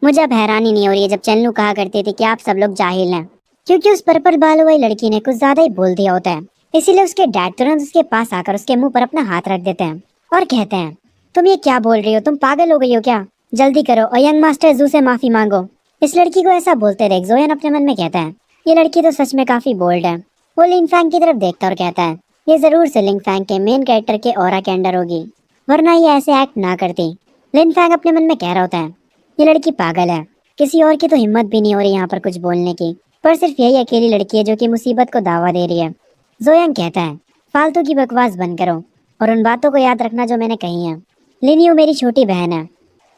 मुझे अब हैरानी नहीं हो रही है जब चन्नू कहा करती थी कि आप सब लोग जाहिल हैं, क्योंकि उस पर्पल बालों वाली लड़की ने कुछ ज्यादा ही बोल दिया होता है। इसीलिए उसके डैड तुरंत उसके पास आकर उसके मुंह पर अपना हाथ रख देते हैं और कहते हैं, तुम ये क्या बोल रही हो? तुम पागल हो गई हो क्या? जल्दी करो और यंग मास्टर जू से माफी मांगो। इस लड़की को ऐसा बोलते देख जोयन अपने मन में कहता है, ये लड़की तो सच में काफी बोल्ड है। वो लिंग फैंग की तरफ देखता और कहता है, ये जरूर से लिंग फैंग के मेन कैरेक्टर के ऑरा के अंडर होगी, वरना ये ऐसे एक्ट ना करती। लिन फैंग अपने मन में कह रहा होता है, ये लड़की पागल है, किसी और की तो हिम्मत भी नहीं हो रही यहाँ पर कुछ बोलने की, पर सिर्फ यही अकेली लड़की है जो कि मुसीबत को दावा दे रही है। जोयंग कहता है, फालतू की बकवास बंद करो और उन बातों को याद रखना जो मैंने कही है। लिनियो मेरी छोटी बहन है।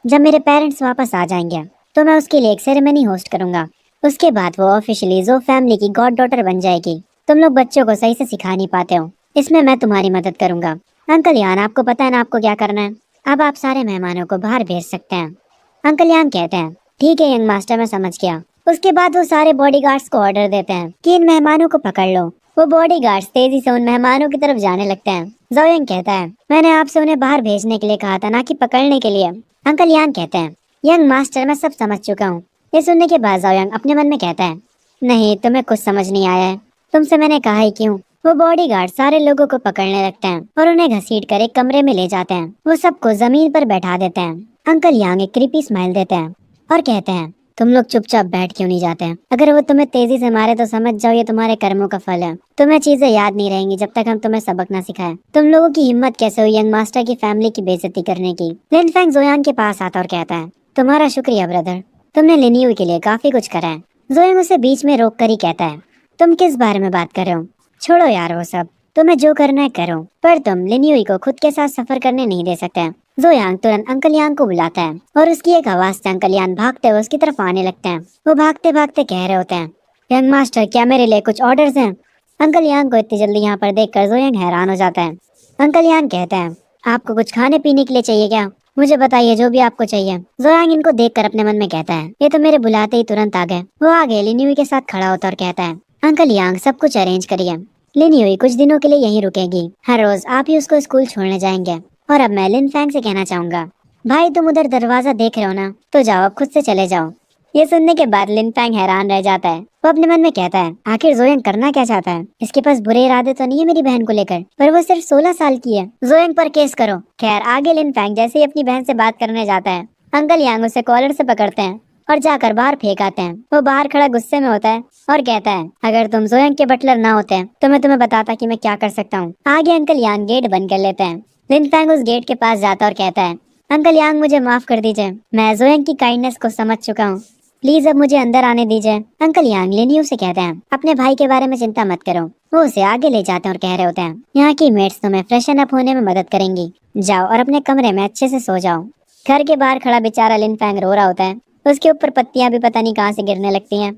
जब मेरे पेरेंट्स वापस आ जाएंगे तो मैं उसके लिए एक सेरेमनी होस्ट करूंगा। उसके बाद वो ऑफिशियली जो फैमिली की गॉड डॉटर बन जाएगी। तुम लोग बच्चों को सही से सिखा नहीं पाते हो, इसमें मैं तुम्हारी मदद करूंगा। अंकल यान, आपको पता है ना आपको क्या करना है? अब आप सारे मेहमानों को बाहर भेज सकते हैं। अंकल यान कहते हैं, ठीक है यंग मास्टर, मैं समझ गया। उसके बाद वो सारे बॉडीगार्ड्स को ऑर्डर देते हैं कि इन मेहमानों को पकड़ लो। वो बॉडीगार्ड्स तेजी से उन मेहमानों की तरफ जाने लगते हैं। जोयंग कहता है, मैंने आपसे उन्हें बाहर भेजने के लिए कहा था, ना कि पकड़ने के लिए। अंकल यान कहते हैं, यंग मास्टर, मैं सब समझ चुका हूँ। ये सुनने के बाद जोयंग अपने मन में कहता है, नहीं, तुम्हें कुछ समझ नहीं आया है, तुमसे मैंने कहा ही क्यों। वो बॉडीगार्ड सारे लोगों को पकड़ने लगते हैं और उन्हें घसीट कर एक कमरे में ले जाते हैं। वो सबको जमीन पर बैठा देते हैं। अंकल यांग एक क्रीपी स्माइल देते हैं और कहते हैं, तुम लोग चुपचाप बैठ क्यों नहीं जाते हैं? अगर वो तुम्हें तेजी से मारे तो समझ जाओ ये तुम्हारे कर्मों का फल है। तुम्हें चीजें याद नहीं रहेंगी जब तक हम तुम्हें सबक ना सिखाएं। तुम लोगों की हिम्मत कैसे हुई यंग मास्टर की फैमिली की बेइज्जती करने की? लिन फेंग जोयांग के पास आता और कहता है, तुम्हारा शुक्रिया ब्रदर, तुमने लिनियू के लिए काफी कुछ करा है। जोयांग उसे बीच में रोक कर ही कहता है, तुम किस बारे में बात कर रहे हो? छोड़ो यार वो सब, तुम्हें जो करना है करो, पर तुम लिनियू को खुद के साथ सफर करने नहीं दे सकते। जोयांग तुरंत अंकल यांग को बुलाता है और उसकी एक आवाज से अंकल यांग भागते हुए उसकी तरफ आने लगते हैं। वो भागते भागते कह रहे होते हैं, यंग मास्टर क्या मेरे लिए कुछ ऑर्डर्स हैं? अंकल यांग को इतनी जल्दी यहाँ पर देखकर जोयांग हैरान हो जाता है। अंकल यांग कहते हैं, आपको कुछ खाने पीने के लिए चाहिए क्या? मुझे बताइए जो भी आपको चाहिए। जोयांग इनको देखकर अपने मन में कहता है, ये तो मेरे बुलाते ही तुरंत आ गए। वो आगे लिनियू के साथ खड़ा होता और कहता है, अंकल यांग सब कुछ अरेंज करिए। लिनियू कुछ दिनों के लिए यहीं रुकेगी, हर रोज आप ही उसको स्कूल छोड़ने जाएंगे। और अब मैं लिन फेंग से कहना चाहूंगा, भाई तुम उधर दरवाजा देख रहे हो ना, तो जाओ अब खुद से चले जाओ। ये सुनने के बाद लिन फेंग हैरान रह जाता है। वो अपने मन में कहता है, आखिर जोयांग करना क्या चाहता है? इसके पास बुरे इरादे तो नहीं है मेरी बहन को लेकर, पर वो सिर्फ 16 साल की है। जोयांग पर केस करो। खैर आगे लिन फेंग जैसे ही अपनी बहन से बात करने जाता है, अंकल यांग उसे कॉलर से पकड़ते हैं और जाकर बाहर फेंक आते हैं। वो बाहर खड़ा गुस्से में होता है और कहता है, अगर तुम जोयांग के बटलर ना होते तो मैं तुम्हें बताता कि मैं क्या कर सकता हूँ। आगे अंकल यांग गेट बंद कर लेते हैं। लिन फेंग उस गेट के पास जाता और कहता है, अंकल यांग मुझे माफ कर दीजिए, मैं जोयांग की काइंडनेस को समझ चुका हूँ, प्लीज अब मुझे अंदर आने दीजिए। अंकल यांग लिनियू से कहते हैं, अपने भाई के बारे में चिंता मत करो। वो उसे आगे ले जाते हैं और कह रहे होते हैं, यहाँ की मेट्स तुम्हें फ्रेशन अप होने में मदद करेंगी, जाओ और अपने कमरे में अच्छे से सो जाओ। घर के बाहर खड़ा बेचारा लिन फेंग रो रहा होता है, उसके ऊपर पत्तियां भी पता नहीं कहाँ से गिरने लगती हैं।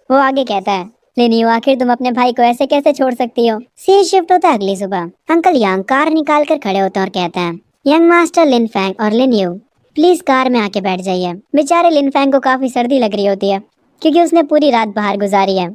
वो आगे कहता है, लिनियू आखिर तुम अपने भाई को ऐसे कैसे छोड़ सकती हो? सीन शिफ्ट होता है अगली सुबह। अंकल यांग कार निकाल कर खड़े होते हैं और कहते हैं, यंग मास्टर लिन फेंग और लिनियू प्लीज कार में आके बैठ जाइए। बेचारे लिन फेंग को काफी सर्दी लग रही होती है क्योंकि उसने पूरी रात बाहर गुजारी है।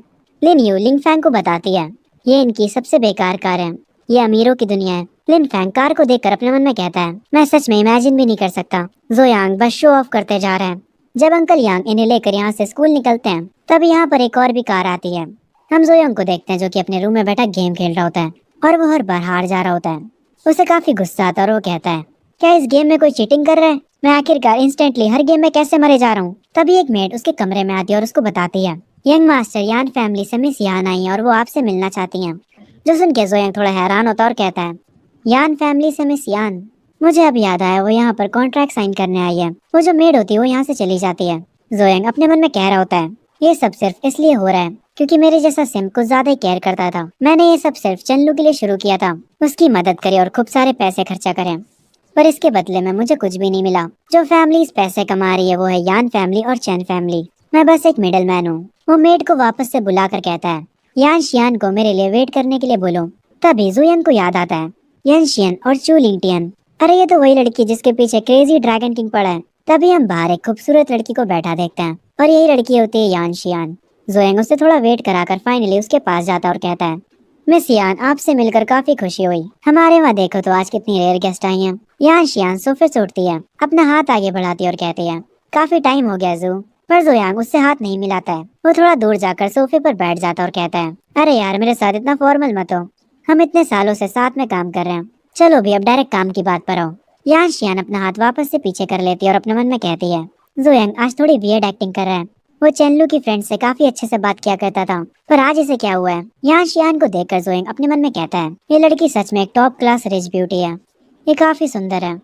लिनियू लिन फेंग को बताती है, ये इनकी सबसे बेकार कार है, ये अमीरों की दुनिया है। लिन फेंग कार को देखकर अपने मन में कहता है, मैं सच में इमेजिन भी नहीं कर सकता। जोयांग बस शो ऑफ करते जा रहे हैं। जब अंकल यांग इन्हें लेकर यहाँ से स्कूल निकलते हैं, तब यहाँ पर एक और भी कार आती है। हम जोयांग को देखते हैं जो कि अपने रूम में बैठा गेम खेल रहा होता है और वो हर बार हार जा रहा होता है। उसे काफी गुस्सा आता है और वो कहता है, क्या इस गेम में कोई चीटिंग कर रहा है? मैं आखिरकार इंस्टेंटली हर गेम में कैसे मरे जा रहा हूँ? तभी एक मेड उसके कमरे में आती है और उसको बताती है, यंग मास्टर यान फैमिली से मिस यान आई है और वो आपसे मिलना चाहती हैं। जो सुन के जोयांग थोड़ा हैरान होता है और कहता है, यान फैमिली से मिस यान? मुझे अब याद आया, वो यहाँ पर कॉन्ट्रैक्ट साइन करने आई है। वो जो मेड होती है वो यहाँ से चली जाती है। जोयांग अपने मन में कह रहा होता है, ये सब सिर्फ इसलिए हो रहा है क्योंकि मेरे जैसा सिम कुछ ज्यादा ही केयर करता था। मैंने ये सब सिर्फ चन्नू के लिए शुरू किया था, उसकी मदद करे और खूब सारे पैसे खर्चा करें, पर इसके बदले में मुझे कुछ भी नहीं मिला। जो फैमिली इस पैसे कमा रही है वो है यान फैमिली और चैन फैमिली। मैं बस एक मिडिल मैन हूँ। वो मेड को वापस से बुला कर कहता है, यान शियान को मेरे लिए वेट करने के लिए बोलो। तभी जोयांग को याद आता है, यान शियन और चू लिंगटियन, अरे ये तो वही लड़की जिसके पीछे क्रेजी ड्रैगन किंग पड़ा है। तभी हम बाहर एक खूबसूरत लड़की को बैठा देखते हैं और यही लड़की होती है यान शियान। जोयांग उससे थोड़ा वेट कराकर फाइनली उसके पास जाता और कहता है, मिस यान आपसे मिलकर काफी खुशी हुई। हमारे वहाँ देखो तो आज कितनी रेयर गेस्ट आई हैं। यान शियान सोफे से उठती है, अपना हाथ आगे बढ़ाती है और कहती है, काफी टाइम हो गया जू। पर जोयांग उससे हाथ नहीं मिलाता है। वो थोड़ा दूर जाकर सोफे पर बैठ जाता और कहता है, अरे यार मेरे साथ इतना फॉर्मल मत हो, हम इतने सालों से साथ में काम कर रहे हैं, चलो भी अब डायरेक्ट काम की बात पर आओ। यान शियान अपना हाथ वापस से पीछे कर लेती है और अपने मन में कहती है, जोयांग आज थोड़ी वियर्ड एक्टिंग कर रहा है। वो चेनलू की फ्रेंड से काफी अच्छे से बात किया करता था, पर आज इसे क्या हुआ है? यान शियान को देखकर जोयांग अपने मन में कहता है, ये लड़की सच में एक टॉप क्लास रिच ब्यूटी है, ये काफी सुंदर है।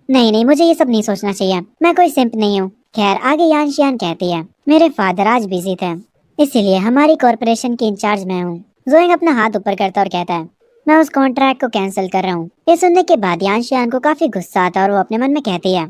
नहीं नहीं, मुझे ये सब नहीं सोचना चाहिए, मैं कोई सिंप नहीं हूँ। खैर आगे यान शियान कहती है, मेरे फादर आज बिजी थे, इसीलिए हमारी कॉर्पोरेशन की इंचार्ज मैं हूँ। जोयांग अपना हाथ ऊपर करता और कहता है, मैं उस कॉन्ट्रैक्ट को कैंसिल कर रहा हूँ। ये सुनने के बाद यान शियान को काफी गुस्सा आता है और वो अपने मन में कहती है,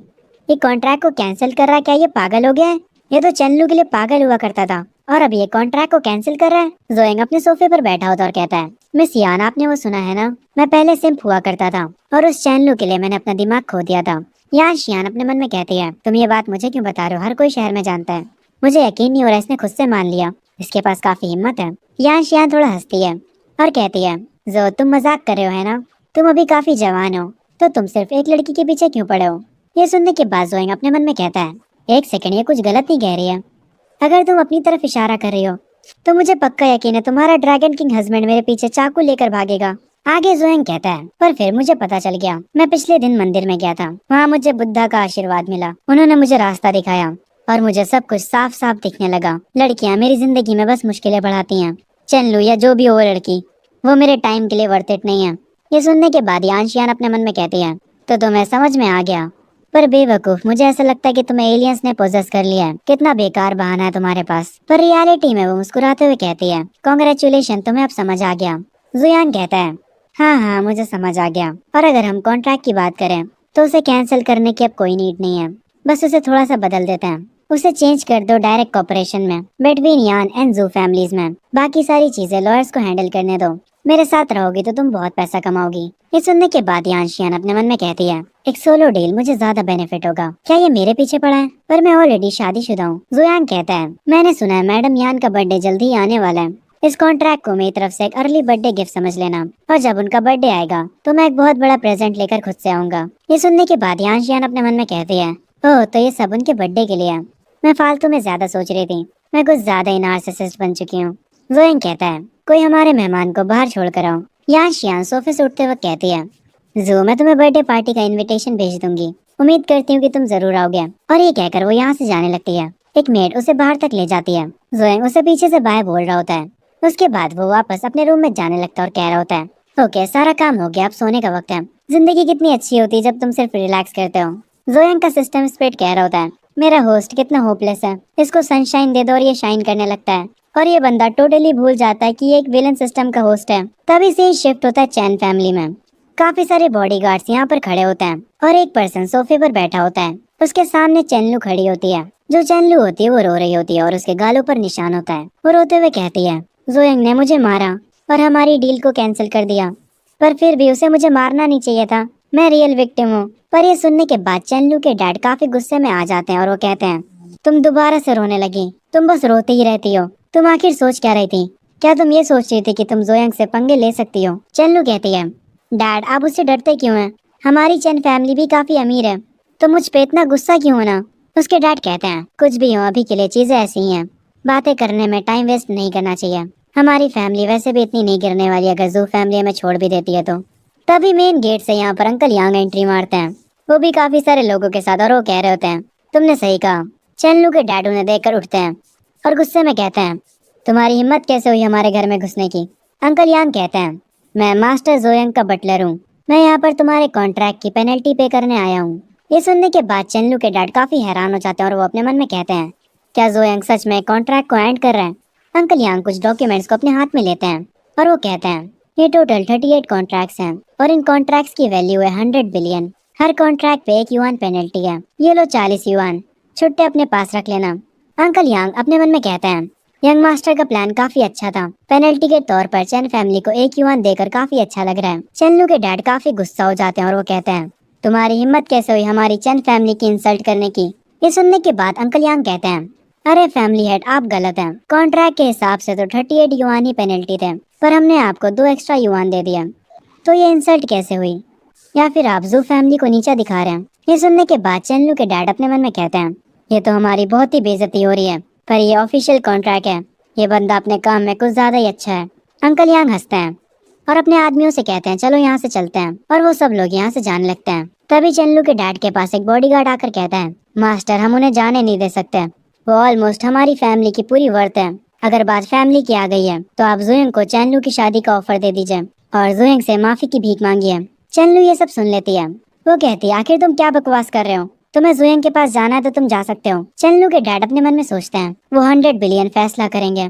ये कॉन्ट्रैक्ट को कैंसिल कर रहा है, क्या ये पागल हो गया है? ये तो चन्नू के लिए पागल हुआ करता था और अब ये कॉन्ट्रैक्ट को कैंसिल कर रहा है। जोयांग अपने सोफे पर बैठा होता और कहता है, मिस यान आपने वो सुना है ना, मैं पहले सिंप हुआ करता था और उस चैनलू के लिए मैंने अपना दिमाग खो दिया था। यान शियान अपने मन में कहती है, तुम ये बात मुझे क्यों बता रहे हो, हर कोई शहर में जानता है। मुझे यकीन नहीं हो रहा इसने खुद से मान लिया, इसके पास काफी हिम्मत है। यान शियान थोड़ा हंसती है और कहती है, जो तुम मजाक कर रहे हो है ना, तुम अभी काफी जवान हो, तो तुम सिर्फ एक लड़की के पीछे क्यों पड़े हो? ये सुनने के बाद जोयांग अपने मन में कहता है, एक सेकंड, ये कुछ गलत नहीं कह रही है। अगर तुम अपनी तरफ इशारा कर रही हो तो मुझे पक्का यकीन है तुम्हारा ड्रैगन किंग हस्बैंड मेरे पीछे चाकू लेकर भागेगा। आगे जोएंग कहता है, पर फिर मुझे पता चल गया। मैं पिछले दिन मंदिर में गया था, वहाँ मुझे बुद्धा का आशीर्वाद मिला। उन्होंने मुझे रास्ता दिखाया और मुझे सब कुछ साफ साफ दिखने लगा। लड़कियां मेरी जिंदगी में बस मुश्किलें बढ़ाती हैं। चेनलू या जो भी हो वो लड़की, वो मेरे टाइम के लिए वर्थ इट नहीं है। ये सुनने के बाद यानशियान अपने मन में कहती है, तो तुम्हें समझ में आ गया। पर बेवकूफ, मुझे ऐसा लगता है कि तुम्हें एलियंस ने पोजेस कर लिया है। कितना बेकार बहाना है तुम्हारे पास। पर रियलिटी में वो मुस्कुराते हुए कहती है, कांग्रेचुलेशन, तुम्हें अब समझ आ गया। जुयान कहता है, हाँ हाँ मुझे समझ आ गया। और अगर हम कॉन्ट्रैक्ट की बात करें तो उसे कैंसिल करने की अब कोई नीड नहीं है। बस उसे थोड़ा सा बदल देते हैं। उसे चेंज कर दो डायरेक्ट कॉपरेशन में बिटवीन यान एंड जू फैमिलीज में। बाकी सारी चीजें लॉयर्स को हैंडल करने दो। मेरे साथ रहोगी तो तुम बहुत पैसा कमाओगी। ये सुनने के बाद यानशियान अपने मन में कहती है, एक सोलो डील मुझे ज्यादा बेनिफिट होगा। क्या ये मेरे पीछे पड़ा है? पर मैं ऑलरेडी शादीशुदा हूँ। जुयान कहता है, मैंने सुना है मैडम यान का बर्थडे जल्दी ही आने वाला है। इस कॉन्ट्रैक्ट को मेरी तरफ से एक अर्ली बर्थडे गिफ्ट समझ लेना, और जब उनका बर्थडे आएगा तो मैं एक बहुत बड़ा प्रेजेंट लेकर खुद से आऊंगा। ये सुनने के बाद यानशियान अपने मन में कहती है, ओह तो ये सब उनके बर्थडे के लिए है। मैं फालतू में ज्यादा सोच रही थी। मैं कुछ ज्यादा ही नार्सिसिस्ट बन चुकी हूँ। जोइंग कहता है, कोई हमारे मेहमान को बाहर छोड़ कर आओ। यानशियान सोफे से उठते वक्त कहती है, जो मैं तुम्हें बर्थडे पार्टी का इनविटेशन भेज दूंगी। उम्मीद करती हूँ कि तुम जरूर आओगे। और ये कहकर वो यहाँ से जाने लगती है। एक मेड उसे बाहर तक ले जाती है। जोइंग उसे पीछे से बाय बोल रहा होता है। उसके बाद वो वापस अपने रूम में जाने लगता है और कह रहा होता है, ओके सारा काम हो गया, अब सोने का वक्त है। जिंदगी कितनी अच्छी होती है जब तुम सिर्फ रिलैक्स करते हो। जोयंग का सिस्टम स्प्रिट कह रहा होता है, मेरा होस्ट कितना होपलेस है, इसको सनशाइन दे दो और ये शाइन करने लगता है। और ये बंदा टोटली भूल जाता है कि ये एक विलन सिस्टम का होस्ट है। तभी से ही शिफ्ट होता है चैन फैमिली में। काफी सारे बॉडीगार्ड्स यहाँ पर खड़े होते हैं और एक पर्सन सोफे पर बैठा होता है। उसके सामने चेनलू खड़ी होती है। जो चेनलू होती है वो रो रही होती है और उसके गालों पर निशान होता है। वो रोते हुए कहती है, जोयंग ने मुझे मारा और हमारी डील को कैंसिल कर दिया, पर फिर भी उसे मुझे मारना नहीं चाहिए था। मैं रियल विक्टिम हूँ। पर ये सुनने के बाद चेनलू के डैड काफी गुस्से में आ जाते हैं और वो कहते हैं, तुम दोबारा से रोने लगी। तुम बस रोती ही रहती हो। तुम आखिर सोच क्या रही थी? क्या तुम ये सोच रही थी कि तुम जोयंग से पंगे ले सकती हो? चेनलू कहती है, डैड आप उससे डरते क्यों हैं? हमारी चैन फैमिली भी काफी अमीर है, तो मुझ पे इतना गुस्सा क्यों होना? उसके डैड कहते हैं, कुछ भी हो अभी के लिए चीजें ऐसी ही हैं। बातें करने में टाइम वेस्ट नहीं करना चाहिए। हमारी फैमिली वैसे भी इतनी नहीं गिरने वाली अगर जू फैमिली हमें छोड़ भी देती है तो। तभी मेन गेट से यहाँ पर अंकल यांग एंट्री मारते हैं। वो भी काफी सारे लोगों के साथ, और वो कह रहे होते हैं, तुमने सही कहा। चेनलू के डैड उन्हें देखकर उठते हैं और गुस्से में कहते हैं, तुम्हारी हिम्मत कैसे हुई हमारे घर में घुसने की? अंकल यांग कहते हैं, मैं मास्टर जोयंग का बटलर हूँ। मैं यहाँ पर तुम्हारे कॉन्ट्रैक्ट की पेनल्टी पे करने आया हूँ। ये सुनने के बाद चेनलू के डैड काफी हैरान हो जाते हैं और वो अपने मन में कहते हैं, क्या जोयंग सच में कॉन्ट्रैक्ट को एंड कर रहे हैं? अंकल यांग कुछ डॉक्यूमेंट्स को अपने हाथ में लेते हैं और वो कहते हैं, ये टोटल 38 कॉन्ट्रैक्ट्स हैं और इन कॉन्ट्रैक्ट्स की वैल्यू है 100 बिलियन। हर कॉन्ट्रैक्ट पे 1 युआन पेनल्टी है। ये लो 40 युआन, छुट्टे अपने पास रख लेना। अंकल यांग अपने मन में कहते हैं, यंग मास्टर का प्लान काफी अच्छा था। पेनल्टी के तौर पर चैन फैमिली को 1 युआन देकर काफी अच्छा लग रहा है। चेनलू के डैड काफी गुस्सा हो जाते हैं और वो कहते हैं, तुम्हारी हिम्मत कैसे हुई हमारी चैन फैमिली की इंसल्ट करने की? ये सुनने के बाद अंकल यांग कहते हैं, अरे फैमिली हेड आप गलत हैं। कॉन्ट्रैक्ट के हिसाब से तो 38 युआन ही पेनल्टी थे, पर हमने आपको 2 एक्स्ट्रा युआन दे दिया। तो ये इंसल्ट कैसे हुई? या फिर आप जू फैमिली को नीचा दिखा रहे हैं? ये सुनने के बाद चेनलू के डैड अपने मन में कहते हैं, ये तो हमारी बहुत ही बेइज्जती हो रही है, पर ये ऑफिशियल कॉन्ट्रैक्ट है। ये बंदा अपने काम में कुछ ज्यादा ही अच्छा है। अंकल यांग हंसते हैं और अपने आदमियों से कहते हैं, चलो यहाँ से चलते हैं। और वो सब लोग यहाँ से जाने लगते हैं। तभी चेनलू के डैड के पास एक बॉडीगार्ड आकर कहता है, मास्टर हम उन्हें जाने नहीं दे सकते। वो ऑलमोस्ट हमारी फैमिली की पूरी वर्थ है। अगर बात फैमिली की आ गई है तो आप जुयंग को चेनलू की शादी का ऑफर दे दीजिए और जुयंग से माफी की भीख मांगिए। चेनलू ये सब सुन लेती है। वो कहती है, आखिर तुम क्या बकवास कर रहे हो? तुम्हें जुयंग के पास जाना है तो तुम जा सकते हो। चेनलू के डैड अपने मन में सोचते हैं, वो 100 बिलियन फैसला करेंगे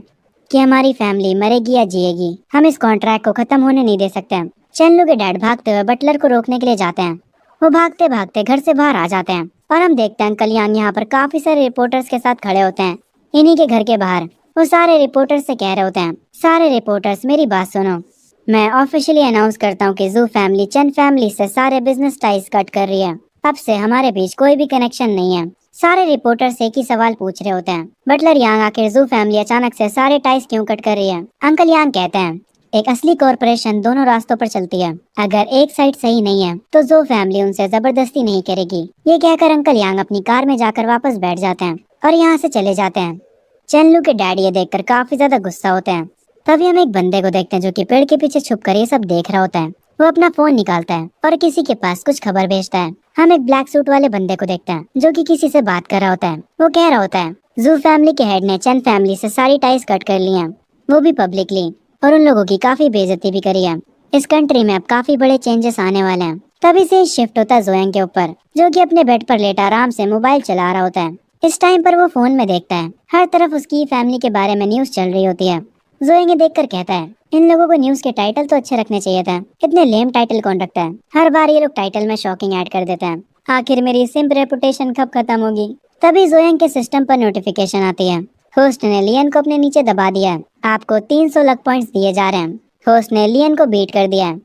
कि हमारी फैमिली मरेगी या जिएगी। हम इस कॉन्ट्रैक्ट को खत्म होने नहीं दे सकते। चेनलू के डैड भागते हुए बटलर को रोकने के लिए जाते हैं। वो भागते भागते घर से बाहर आ जाते हैं और हम देखते हैं अंकल यांग यहाँ पर काफी सारे रिपोर्टर्स के साथ खड़े होते हैं। इन्हीं के घर के बाहर वो सारे रिपोर्टर्स से कह रहे होते हैं, सारे रिपोर्टर्स मेरी बात सुनो। मैं ऑफिशियली अनाउंस करता हूँ कि जू फैमिली चैन फैमिली से सारे बिजनेस टाइज कट कर रही है। अब से हमारे बीच कोई भी कनेक्शन नहीं है। सारे रिपोर्टर्स एक ही सवाल पूछ रहे होते हैं, बटलर यांग आखिर जू फैमिली अचानक से सारे टाइज क्यों कट कर रही है? अंकल यांग कहते हैं, एक असली कॉरपोरेशन दोनों रास्तों पर चलती है। अगर एक साइड सही नहीं है तो जो फैमिली उनसे जबरदस्ती नहीं करेगी। ये कहकर अंकल यांग अपनी कार में जाकर वापस बैठ जाते हैं और यहाँ से चले जाते हैं। चेनलू के डैडी ये देखकर काफी ज्यादा गुस्सा होते हैं। तभी हम एक बंदे को देखते हैं जो कि पेड़ के पीछे छुपकर ये सब देख रहा होता है। वो अपना फोन निकालता है और किसी के पास कुछ खबर भेजता है। हम एक ब्लैक सूट वाले बंदे को देखते हैं जो कि किसी से बात कर रहा होता है। वो कह रहा होता है जू फैमिली के हेड ने चैन फैमिली से सारी टाइज कट कर ली हैं, वो भी पब्लिकली, और उन लोगों की काफी बेइज्जती भी करी है। इस कंट्री में अब काफी बड़े चेंजेस आने वाले हैं। तभी से शिफ्ट होता है जोयांग के ऊपर, जो कि अपने बेड पर लेटा आराम से मोबाइल चला रहा होता है। इस टाइम पर वो फोन में देखता है हर तरफ उसकी फैमिली के बारे में न्यूज चल रही होती है। जोयांग ये देखकर कहता है इन लोगों को न्यूज के टाइटल तो अच्छे रखने चाहिए था, इतने लेम टाइटल कौन रखता है। हर बार ये लोग टाइटल में शॉकिंग ऐड कर देते हैं। आखिर मेरी सिंप रेपुटेशन कब खत्म होगी। तभी जोयांग के सिस्टम पर नोटिफिकेशन आती है। होस्ट ने लियन को अपने नीचे दबा दिया है, आपको 300 लक पॉइंट्स दिए जा रहे हैं। होस्ट ने लियन को बीट कर दिया है,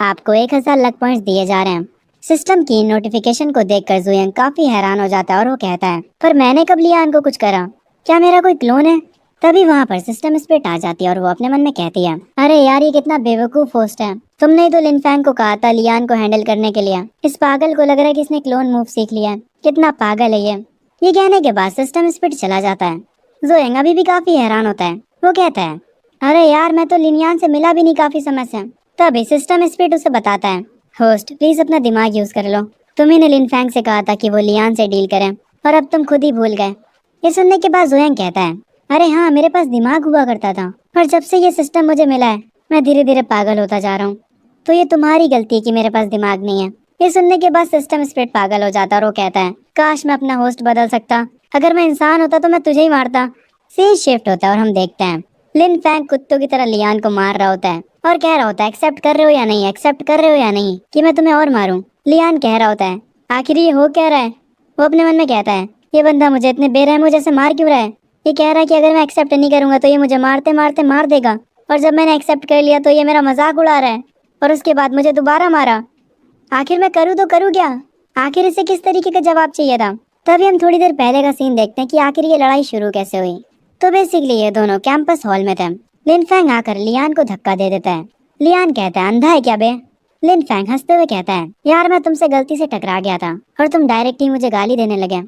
आपको 1000 लक पॉइंट्स दिए जा रहे हैं। सिस्टम की नोटिफिकेशन को देखकर जोयांग काफी हैरान हो जाता है और वो कहता है पर मैंने कब लियान को कुछ करा, क्या मेरा कोई क्लोन है। तभी वहाँ पर सिस्टम स्प्लिट आ जाती है और वो अपने मन में कहती है अरे यार ये कितना बेवकूफ होस्ट है, तुमने ही तो लिनफैंग को कहा था लियान को हैंडल करने के लिए। इस पागल को लग रहा है कि इसने क्लोन मूव सीख लिया है, कितना पागल है ये कहने के बाद सिस्टम स्प्लिट चला जाता है। जोयांग अभी भी काफी हैरान होता है। वो कहता है अरे यार मैं तो लिनियान से मिला भी नहीं काफी समय से। तभी सिस्टम स्प्लिट उसे बताता है होस्ट प्लीज अपना दिमाग यूज कर लो, तुम्ही ने लिनफैंग से कहा था कि वो लियान से डील करें और अब तुम खुद ही भूल गए। ये सुनने के बाद जोयांग कहता है अरे हाँ मेरे पास दिमाग हुआ करता था, पर जब से ये सिस्टम मुझे मिला है मैं धीरे धीरे पागल होता जा रहा हूँ, तो ये तुम्हारी गलती है कि मेरे पास दिमाग नहीं है। ये सुनने के बाद सिस्टम स्प्लिट पागल हो जाता है और वो कहता है काश मैं अपना होस्ट बदल सकता, अगर मैं इंसान होता तो मैं तुझे ही मारता। सीन शिफ्ट होता है और हम देखते हैं लिनफैंग कुत्तों की तरह लियान को मार रहा होता है और कह रहा होता है एक्सेप्ट कर रहे हो या नहीं, एक्सेप्ट कर रहे हो या नहीं कि मैं तुम्हें और मारूं। लियान कह रहा होता है आखिर ये हो क्या रहा है। वो अपने मन में कहता है ये बंदा मुझे इतने बेरहम जैसे मार क्यों रहा है। ये कह रहा है कि अगर मैं एक्सेप्ट नहीं करूंगा तो ये मुझे मारते मारते मार देगा, और जब मैंने एक्सेप्ट कर लिया तो ये मेरा मजाक उड़ा रहा है और उसके बाद मुझे दोबारा मारा। आखिर मैं करूँ तो करूँ क्या, आखिर इसे किस तरीके का जवाब चाहिए था। तभी हम थोड़ी देर पहले का सीन देखते हैं कि आखिर ये लड़ाई शुरू कैसे हुई। तो बेसिकली ये दोनों कैंपस हॉल में थे। लिनफैंग आकर लियान को धक्का दे देता है। लियान कहता है अंधा है क्या बे। लिनफैंग हंसते हुए कहता है यार मैं तुमसे गलती से टकरा गया था और तुम डायरेक्ट ही मुझे गाली देने लगे,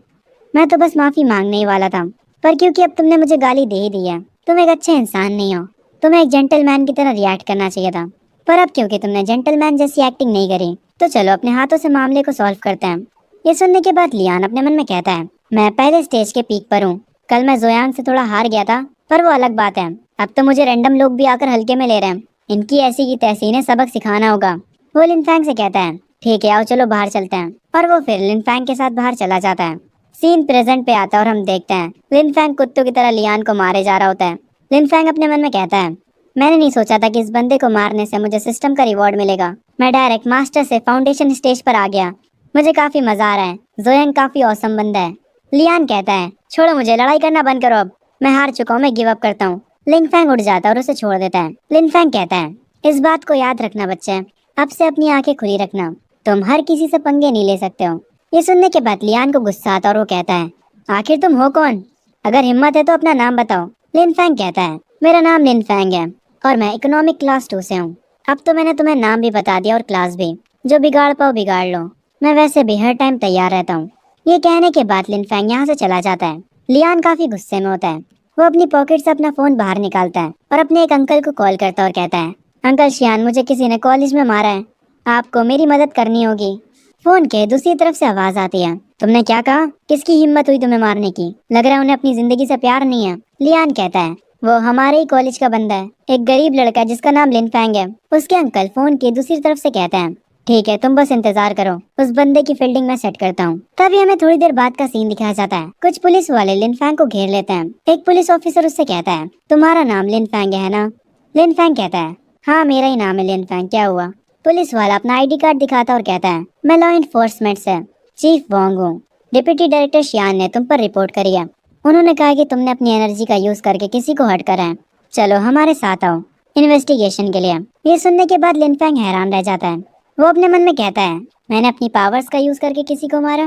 मैं तो बस माफी मांगने ही वाला था, पर क्योंकि अब तुमने मुझे गाली दे ही दी है, तुम एक अच्छे इंसान नहीं हो, तुम्हें एक जेंटलमैन की तरह रिएक्ट करना चाहिए था, पर अब क्योंकि तुमने जेंटलमैन जैसी एक्टिंग नहीं करी तो चलो अपने हाथों से मामले को सॉल्व करते हैं। ये सुनने के बाद लियान अपने मन में कहता है मैं पहले स्टेज के पीक पर हूँ, कल मैं जोयांग से थोड़ा हार गया था पर वो अलग बात है, अब तो मुझे रैंडम लोग भी आकर हल्के में ले रहे हैं, इनकी ऐसी की तैसी ने सबक सिखाना होगा। वो लिनफैंग से कहता है ठीक है आओ चलो बाहर चलते हैं, और वो फिर लिनफैंग के साथ बाहर चला जाता है। सीन प्रेजेंट पे आता है और हम देखते हैं लिनफैंग कुत्तों की तरह लियान को मारे जा रहा होता है। लिनफैंग अपने मन में कहता है मैंने नहीं सोचा था कि इस बंदे को मारने से मुझे सिस्टम का रिवॉर्ड मिलेगा, मैं डायरेक्ट मास्टर से फाउंडेशन स्टेज पर आ गया, मुझे काफी मजा आ रहा है, जोयांग काफी औसम बंदा है। लियान कहता है छोड़ो मुझे, लड़ाई करना बंद करो, अब मैं हार चुका हूँ, मैं गिव अप करता हूँ। लिनफैंग उठ जाता है और उसे छोड़ देता है। लिनफैंग कहता है इस बात को याद रखना बच्चे, अब से अपनी आंखें खुली रखना, तुम हर किसी से पंगे नहीं ले सकते हो। ये सुनने के बाद लियान को गुस्सा आता है और वो कहता है आखिर तुम हो कौन, अगर हिम्मत है तो अपना नाम बताओ। लिनफैंग कहता है मेरा नाम लिनफैंग है और मैं इकोनॉमिक क्लास 2 से हूँ। अब तो मैंने तुम्हें नाम भी बता दिया और क्लास भी, जो बिगाड़ पाओ बिगाड़ लो, मैं वैसे भी हर टाइम तैयार रहता हूँ। ये कहने के बाद लिनफैंग यहाँ से चला जाता है। लियान काफी गुस्से में होता है। वो अपनी पॉकेट से अपना फोन बाहर निकालता है और अपने एक अंकल को कॉल करता है और कहता है अंकल शियान मुझे किसी ने कॉलेज में मारा है, आपको मेरी मदद करनी होगी। फोन के दूसरी तरफ से आवाज आती है तुमने क्या कहा, किसकी हिम्मत हुई तुम्हें मारने की, लग रहा है उन्हें अपनी जिंदगी से प्यार नहीं है। लियान कहता है वो हमारे ही कॉलेज का बंदा है, एक गरीब लड़का जिसका नाम लिनफैंग है। उसके अंकल फोन की दूसरी तरफ से कहते हैं ठीक है तुम बस इंतजार करो, उस बंदे की फील्डिंग में सेट करता हूँ। तभी हमें थोड़ी देर बाद का सीन दिखाया जाता है। कुछ पुलिस वाले लिनफैंग को घेर लेते हैं। एक पुलिस ऑफिसर उससे कहता है तुम्हारा नाम लिनफैंग है ना। लिनफैंग कहता है हाँ मेरा ही नाम है लिनफैंग, क्या हुआ। पुलिस वाला अपना आईडी कार्ड दिखाता है और कहता है मैं लॉ इन्फोर्समेंट से चीफ वोंग हूँ, डिप्टी डायरेक्टर शियान ने तुम पर रिपोर्ट करी है, उन्होंने कहा कि तुमने अपनी एनर्जी का यूज करके किसी को हर्ट करा है, चलो हमारे साथ आओ इन्वेस्टिगेशन के लिए। ये सुनने के बाद लिनफैंग हैरान रह जाता है। वो अपने मन में कहता है मैंने अपनी पावर्स का यूज करके किसी को मारा,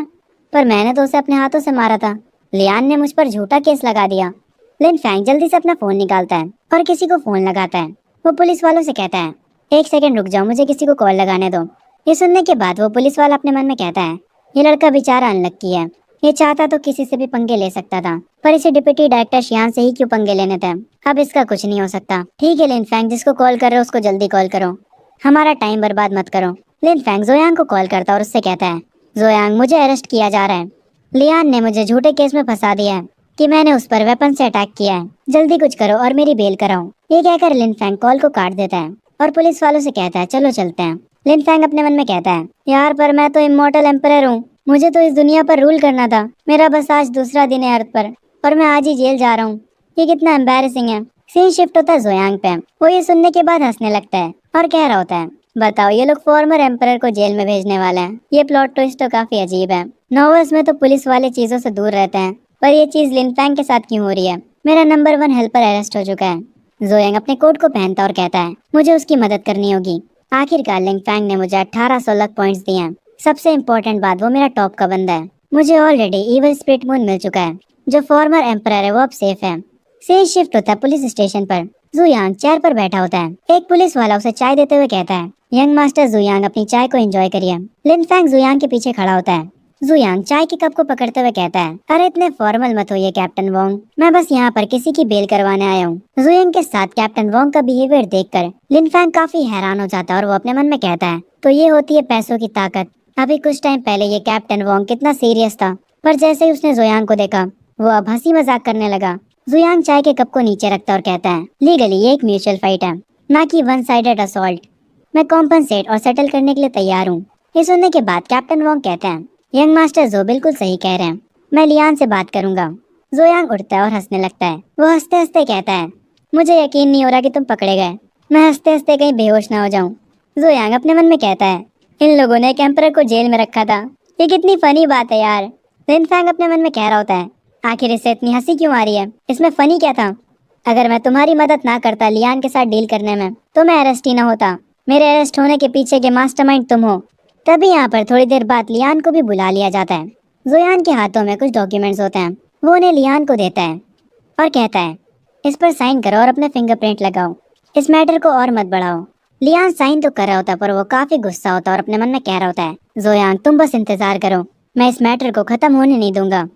पर मैंने तो उसे अपने हाथों से मारा था, लियान ने मुझ पर झूठा केस लगा दिया। लिनफैंग जल्दी से अपना फोन निकालता है और किसी को फोन लगाता है। वो पुलिस वालों से कहता है एक सेकंड रुक जाओ, मुझे किसी को कॉल लगाने दो। ये सुनने के बाद वो पुलिस वाला अपने मन में कहता है ये लड़का बेचारा अनलक्की है, ये चाहता तो किसी से भी पंगे ले सकता था, पर इसे डिप्टी डायरेक्टर शियान से ही क्यों पंगे लेने थे। अब इसका कुछ नहीं हो सकता। ठीक है लिन फैंग, जिसको कॉल कर रहे हो उसको जल्दी कॉल करो, हमारा टाइम बर्बाद मत करो। लिन फैंग जोयांग को कॉल करता और उससे कहता है, जोयांग मुझे अरेस्ट किया जा रहा है। लियान ने मुझे झूठे केस में फंसा दिया है कि मैंने उस पर वेपन से अटैक किया है। जल्दी कुछ करो और मेरी बेल कराओ। ये कहकर लिन फैंग कॉल को काट देता है और पुलिस वालों से कहता है, चलो चलते हैं। लिन फैंग अपने मन में कहता है, यार पर मैं तो इमॉर्टल एम्परर हूँ, मुझे तो इस दुनिया पर रूल करना था। मेरा बस आज दूसरा दिन है अर्थ पर और मैं आज ही जेल जा रहा हूँ। ये कितना एम्बैरेसिंग है। सीन शिफ्ट होता है जोयांग पे। वो ये सुनने के बाद हंसने लगता है और कह रहा होता है, बताओ ये लोग फॉर्मर एम्परर को जेल में भेजने वाले हैं। ये प्लॉट ट्विस्ट तो काफी अजीब है। नॉवेल्स में तो पुलिस वाले चीजों से दूर रहते हैं, पर ये चीज लिन फैंग के साथ क्यों हो रही है। मेरा नंबर 1 हेल्पर अरेस्ट हो चुका है। जोयांग अपने कोट को पहनता और कहता है, मुझे उसकी मदद करनी होगी। आखिरकार लिन फैंग ने मुझे 1800 लक पॉइंट्स दिए हैं। सबसे इम्पोर्टेंट बात, वो मेरा टॉप का बंदा है। मुझे ऑलरेडी इवल स्प्लिट मून मिल चुका है। जो फॉर्मर एम्परर है वो अब सेफ है। सीन शिफ्ट होता है पुलिस स्टेशन पर। जुयांग चेयर पर बैठा होता है। एक पुलिस वाला उसे चाय देते हुए कहता है, यंग मास्टर जुयांग अपनी चाय को एंजॉय करिए। लिन फैंग जुयांग के पीछे खड़ा होता है। जुयांग चाय के कप को पकड़ते हुए कहता है, अरे इतने फॉर्मल मत होइए कैप्टन वोंग, मैं बस यहाँ पर किसी की बेल करवाने आया हूँ। जुयांग के साथ कैप्टन वोंग का बिहेवियर देखकर लिन फैंग काफी हैरान हो जाता है और वो अपने मन में कहता है, तो ये होती है पैसों की ताकत। अभी कुछ टाइम पहले ये कैप्टन वोंग कितना सीरियस था, पर जैसे ही उसने जुयांग को देखा वो अब हंसी मजाक करने लगा। जुयांग चाय के कप को नीचे रखता और कहता है, लीगली ये एक म्यूचुअल फाइट है, ना कि वन साइडेड असॉल्ट। मैं कॉम्पनसेट और सेटल करने के लिए तैयार हूँ। ये सुनने के बाद कैप्टन वोंग कहते हैं, यंग मास्टर जो बिल्कुल सही कह रहे हैं, मैं लियान से बात करूंगा। जोयांग उठता है और हंसने लगता है। वो हंसते हंसते कहता है, मुझे यकीन नहीं हो रहा कि तुम पकड़े गए। मैं हंसते हंसते कहीं बेहोश ना हो जाऊं। जोयांग अपने मन में कहता है, इन लोगों ने एक एम्परर को जेल में रखा था। ये कितनी फनी बात है यार। लिन फैंग अपने मन में कह रहा होता है, आखिर इससे इतनी हंसी क्यों आ रही है, इसमें फनी क्या था। अगर मैं तुम्हारी मदद ना करता लियान के साथ डील करने में, तो मैं अरेस्ट ही ना होता। मेरे अरेस्ट होने के पीछे के मास्टरमाइंड तुम हो। तभी यहाँ पर थोड़ी देर बाद लियान को भी बुला लिया जाता है। जोयान के हाथों में कुछ डॉक्यूमेंट्स होते हैं। वो उन्हें लियान को देता है और कहता है, इस पर साइन करो और अपने फिंगरप्रिंट लगाओ। इस मैटर को और मत बढ़ाओ। लियान साइन तो कर रहा होता पर वो काफी गुस्सा होता और अपने मन में कह रहा होता है, जोयान तुम बस इंतजार करो, मैं इस मैटर को खत्म होने नहीं दूंगा।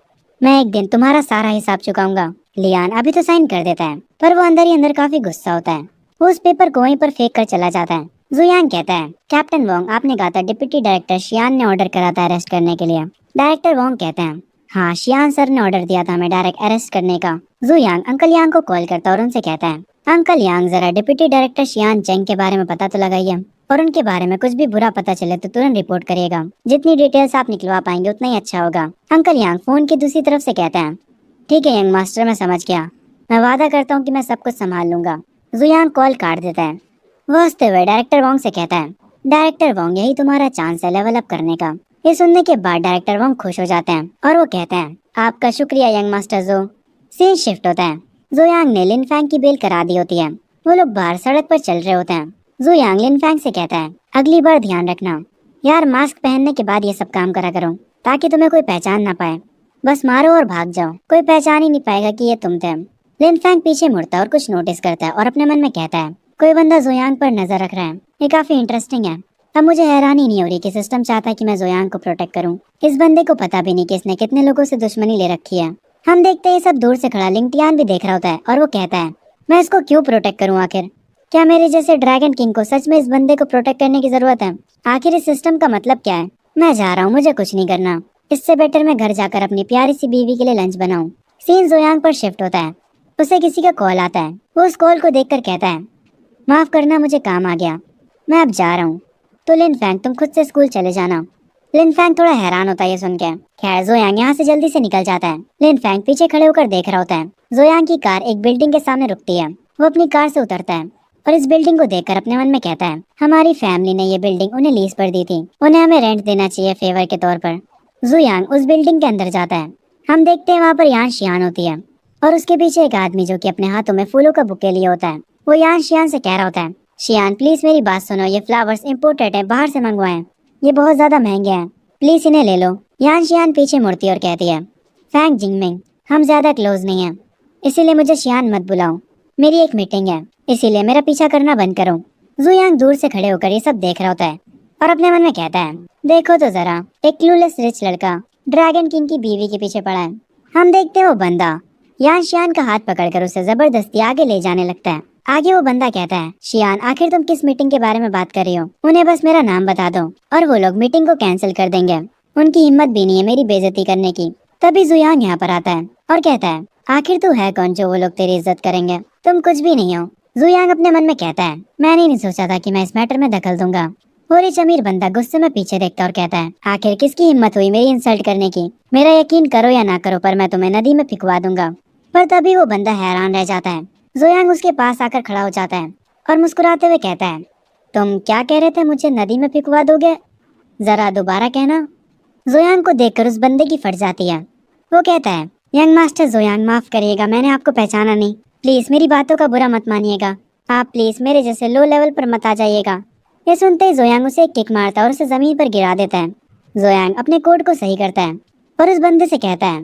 मैं एक दिन तुम्हारा सारा हिसाब चुकाऊंगा। लियान अभी तो साइन कर देता है, पर वो अंदर ही अंदर काफी गुस्सा होता है। वो उस पेपर को वहीं पर फेंक कर चला जाता है। जुयांग कहता है, कैप्टन वोंग आपने कहा था डिप्टी डायरेक्टर शियान ने ऑर्डर करा था अरेस्ट करने के लिए। डायरेक्टर वोंग कहते हैं, हाँ शियान सर ने ऑर्डर दिया था हमें डायरेक्ट अरेस्ट करने का। जुयांग अंकल यांग को कॉल करता और उनसे कहता है, अंकल यांग जरा डिप्टी डायरेक्टर शियान चेंग के बारे में पता तो लगाइए और उनके बारे में कुछ भी बुरा पता चले तो तुरंत रिपोर्ट करिएगा। जितनी डिटेल्स आप निकलवा पाएंगे उतना ही अच्छा होगा। अंकल यांग फोन की दूसरी तरफ से कहते हैं, ठीक है यंग मास्टर मैं समझ गया, मैं वादा करता हूँ कि मैं सब कुछ संभाल लूंगा। जुयांग कॉल काट देता है। वो हंसते हुए डायरेक्टर वोंग से कहता है, डायरेक्टर वोंग यही तुम्हारा चांस है लेवल अप करने का। ये सुनने के बाद डायरेक्टर वोंग खुश हो जाते हैं और वो कहते हैं, आपका शुक्रिया यंग मास्टर जो। सीन शिफ्ट होता है। जुयांग ने लिन फैंग की बेल करा दी होती है। वो लोग बाहर सड़क पर चल रहे होते हैं। जुयांग लिन फैंग से कहता है, अगली बार ध्यान रखना यार, मास्क पहनने के बाद ये सब काम करा करो ताकि तुम्हें कोई पहचान ना पाए। बस मारो और भाग जाओ, कोई पहचान ही नहीं पाएगा कि ये तुम थे। लिन फैंग पीछे मुड़ता है और कुछ नोटिस करता है और अपने मन में कहता है, कोई बंदा जोयांग पर नजर रख रहा है, ये काफी इंटरेस्टिंग है। अब मुझे हैरानी नहीं हो रही कि सिस्टम चाहता है कि मैं जोयांग को प्रोटेक्ट करूं। इस बंदे को पता भी नहीं कि इसने कितने लोगों से दुश्मनी ले रखी है। हम देखते हैं सब दूर से खड़ा लिंगटियान भी देख रहा होता है और वो कहता है, मैं इसको क्यों प्रोटेक्ट करूं आखिर। क्या मेरे जैसे ड्रैगन किंग को सच में इस बंदे को प्रोटेक्ट करने की जरूरत है। आखिर इस सिस्टम का मतलब क्या है। मैं जा रहा हूँ, मुझे कुछ नहीं करना। इससे बेटर मैं घर जाकर अपनी प्यारी सी बीवी के लिए लंच बनाऊं। सीन जोयांग पर शिफ्ट होता है। उसे किसी का कॉल आता है। वो उस कॉल को देखकर कहता है, माफ करना मुझे काम आ गया, मैं अब जा रहा हूँ। तो लिन फैंग तुम खुद से स्कूल चले जाना। लिन फैंग थोड़ा हैरान होता है ये सुन के। खैर जोयांग यहाँ से जल्दी से निकल जाता है। लिन फैंग पीछे खड़े होकर देख रहा होता है। जोयांग की कार एक बिल्डिंग के सामने रुकती है। वो अपनी कार से उतरता है और इस बिल्डिंग को देखकर अपने मन में कहता है, हमारी फैमिली ने ये बिल्डिंग उन्हें लीज पर दी थी, उन्हें हमें रेंट देना चाहिए फेवर के तौर पर। जुयांग उस बिल्डिंग के अंदर जाता है। हम देखते हैं वहाँ पर यान शियान होती है और उसके पीछे एक आदमी जो कि अपने हाथों में फूलों का बुके लिए होता है। वो यान शियान से कह रहा होता है, शियान प्लीज मेरी बात सुनो, ये फ्लावर्स इम्पोर्टेड है, बाहर से मंगवाएं, ये बहुत ज्यादा महंगे हैं, प्लीज इन्हें ले लो। यान शियान पीछे मुड़ती है और कहती है, फैंग जिंगमिंग हम ज्यादा क्लोज नहीं है, इसीलिए मुझे शियान मत बुलाओ, मेरी एक मीटिंग है, इसीलिए मेरा पीछा करना बंद करो। जुयांग दूर से खड़े होकर ये सब देख रहा होता है और अपने मन में कहता है, देखो तो जरा, एक क्लूलेस रिच लड़का ड्रैगन किंग की बीवी के पीछे पड़ा है। हम देखते हैं वो बंदा यान शियान का हाथ पकड़कर उसे जबरदस्ती आगे ले जाने लगता है। आगे वो बंदा कहता है, शियान आखिर तुम किस मीटिंग के बारे में बात कर रही हो? उन्हें बस मेरा नाम बता दो और वो लोग मीटिंग को कैंसिल कर देंगे। उनकी हिम्मत भी नहीं है मेरी बेइज्जती करने की। तभी जुयांग यहाँ पर आता है और कहता है, आखिर तू है कौन जो वो लोग तेरी इज्जत करेंगे? तुम कुछ भी नहीं हो। जुयांग अपने मन में कहता है, मैंने नहीं सोचा था कि मैं इस मैटर में दखल दूंगा। होरिच अमीर बंदा गुस्से में पीछे देखता और कहता है, आखिर किसकी हिम्मत हुई मेरी इंसल्ट करने की? मेरा यकीन करो या ना करो पर मैं तुम्हें नदी में फिकवा दूंगा। पर तभी वो बंदा हैरान रह जाता है। जुयांग उसके पास आकर खड़ा हो जाता है और मुस्कुराते हुए कहता है, तुम क्या कह रहे थे, मुझे नदी में फिकवा दोगे? जरा दोबारा कहना। जुयांग को देखकर उस बंदे की फट जाती है। वो कहता है, यंग मास्टर जुयांग, माफ करिएगा, मैंने आपको पहचाना नहीं। प्लीज मेरी बातों का बुरा मत मानिएगा। आप प्लीज मेरे जैसे लो लेवल पर मत आ जाइएगा। ये सुनते ही जुयांग उसे एक किक मारता है और उसे जमीन पर गिरा देता है। जुयांग अपने कोट को सही करता है और उस बंदे से कहता है,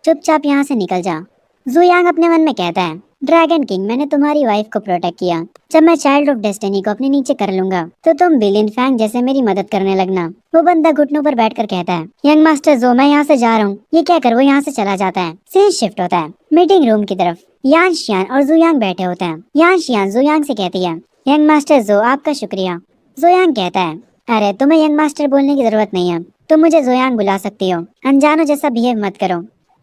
चुपचाप यहाँ से निकल जा। जुयांग अपने मन में कहता है, ड्रैगन किंग, मैंने तुम्हारी वाइफ को प्रोटेक्ट किया। जब मैं चाइल्ड ऑफ डेस्टिनी को अपने नीचे कर लूंगा तो तुम बिलियन फैंग जैसे मेरी मदद करने लगना। वो बंदा घुटनों पर बैठकर कहता है, यंग मास्टर जो, मैं यहाँ से जा रहा हूँ। ये कहकर वो यहाँ से चला जाता है। सीन शिफ्ट होता है मीटिंग रूम की तरफ। यान शियान और जुयांग बैठे होते हैं। यान शियान जुयांग से कहती है, यंग मास्टर जो, आपका शुक्रिया। जुयांग कहता है, अरे तुम्हें यंग मास्टर बोलने की जरूरत नहीं है, तुम मुझे जुयांग बुला सकती हो। अनजानो जैसा बिहेव मत करो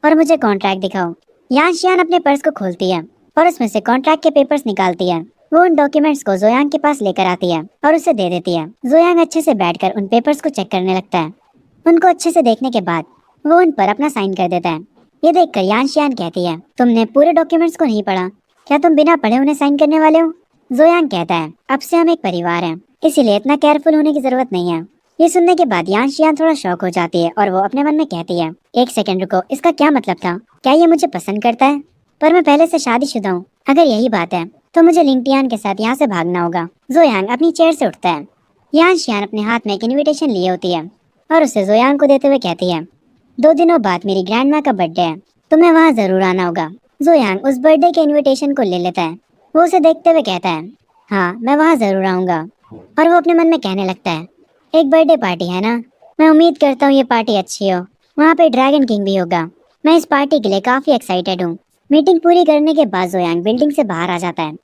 और मुझे कॉन्ट्रैक्ट दिखाओ। यान शियान अपने पर्स को खोलती है और उसमें से कॉन्ट्रैक्ट के पेपर्स निकालती है। वो उन डॉक्यूमेंट्स को जोयांग के पास लेकर आती है और उसे दे देती है। जोयांग अच्छे से बैठकर उन पेपर्स को चेक करने लगता है। उनको अच्छे से देखने के बाद वो उन पर अपना साइन कर देता है। ये देखकर यान शियान कहती है, तुमने पूरे डॉक्यूमेंट्स को नहीं पढ़ा? क्या तुम बिना पढ़े उन्हें साइन करने वाले हो? जोयांग कहता है, अब से हम एक परिवार हैं, इसीलिए इतना केयरफुल होने की जरूरत नहीं है। ये सुनने के बाद यान शियान थोड़ा शॉक हो जाती है और वो अपने मन में कहती है, एक सेकंड रुको, इसका क्या मतलब था? क्या ये मुझे पसंद करता है? पर मैं पहले से शादीशुदा हूँ। अगर यही बात है तो मुझे लिंगटियान के साथ यहाँ से भागना होगा। जोयांग अपनी चेयर से उठता है। यान शियान अपने हाथ में एक इनविटेशन लिए होती है और उसे जोयांग को देते हुए कहती है, 2 दिनों बाद मेरी ग्रैंड माँ का बर्थडे है, तुम्हें वहाँ जरूर आना होगा। जोयांग उस बर्थडे के इनविटेशन को ले लेता है। वो उसे देखते हुए कहता है, हाँ मैं वहाँ जरूर आऊंगा। और वो अपने मन में कहने लगता है, एक बर्थडे पार्टी है ना, मैं उम्मीद करता हूँ ये पार्टी अच्छी हो। वहाँ पे ड्रैगन किंग भी होगा। मैं इस पार्टी के लिए काफी एक्साइटेड हूँ। मीटिंग पूरी करने के बाद जोयांग बिल्डिंग से बाहर आ जाता है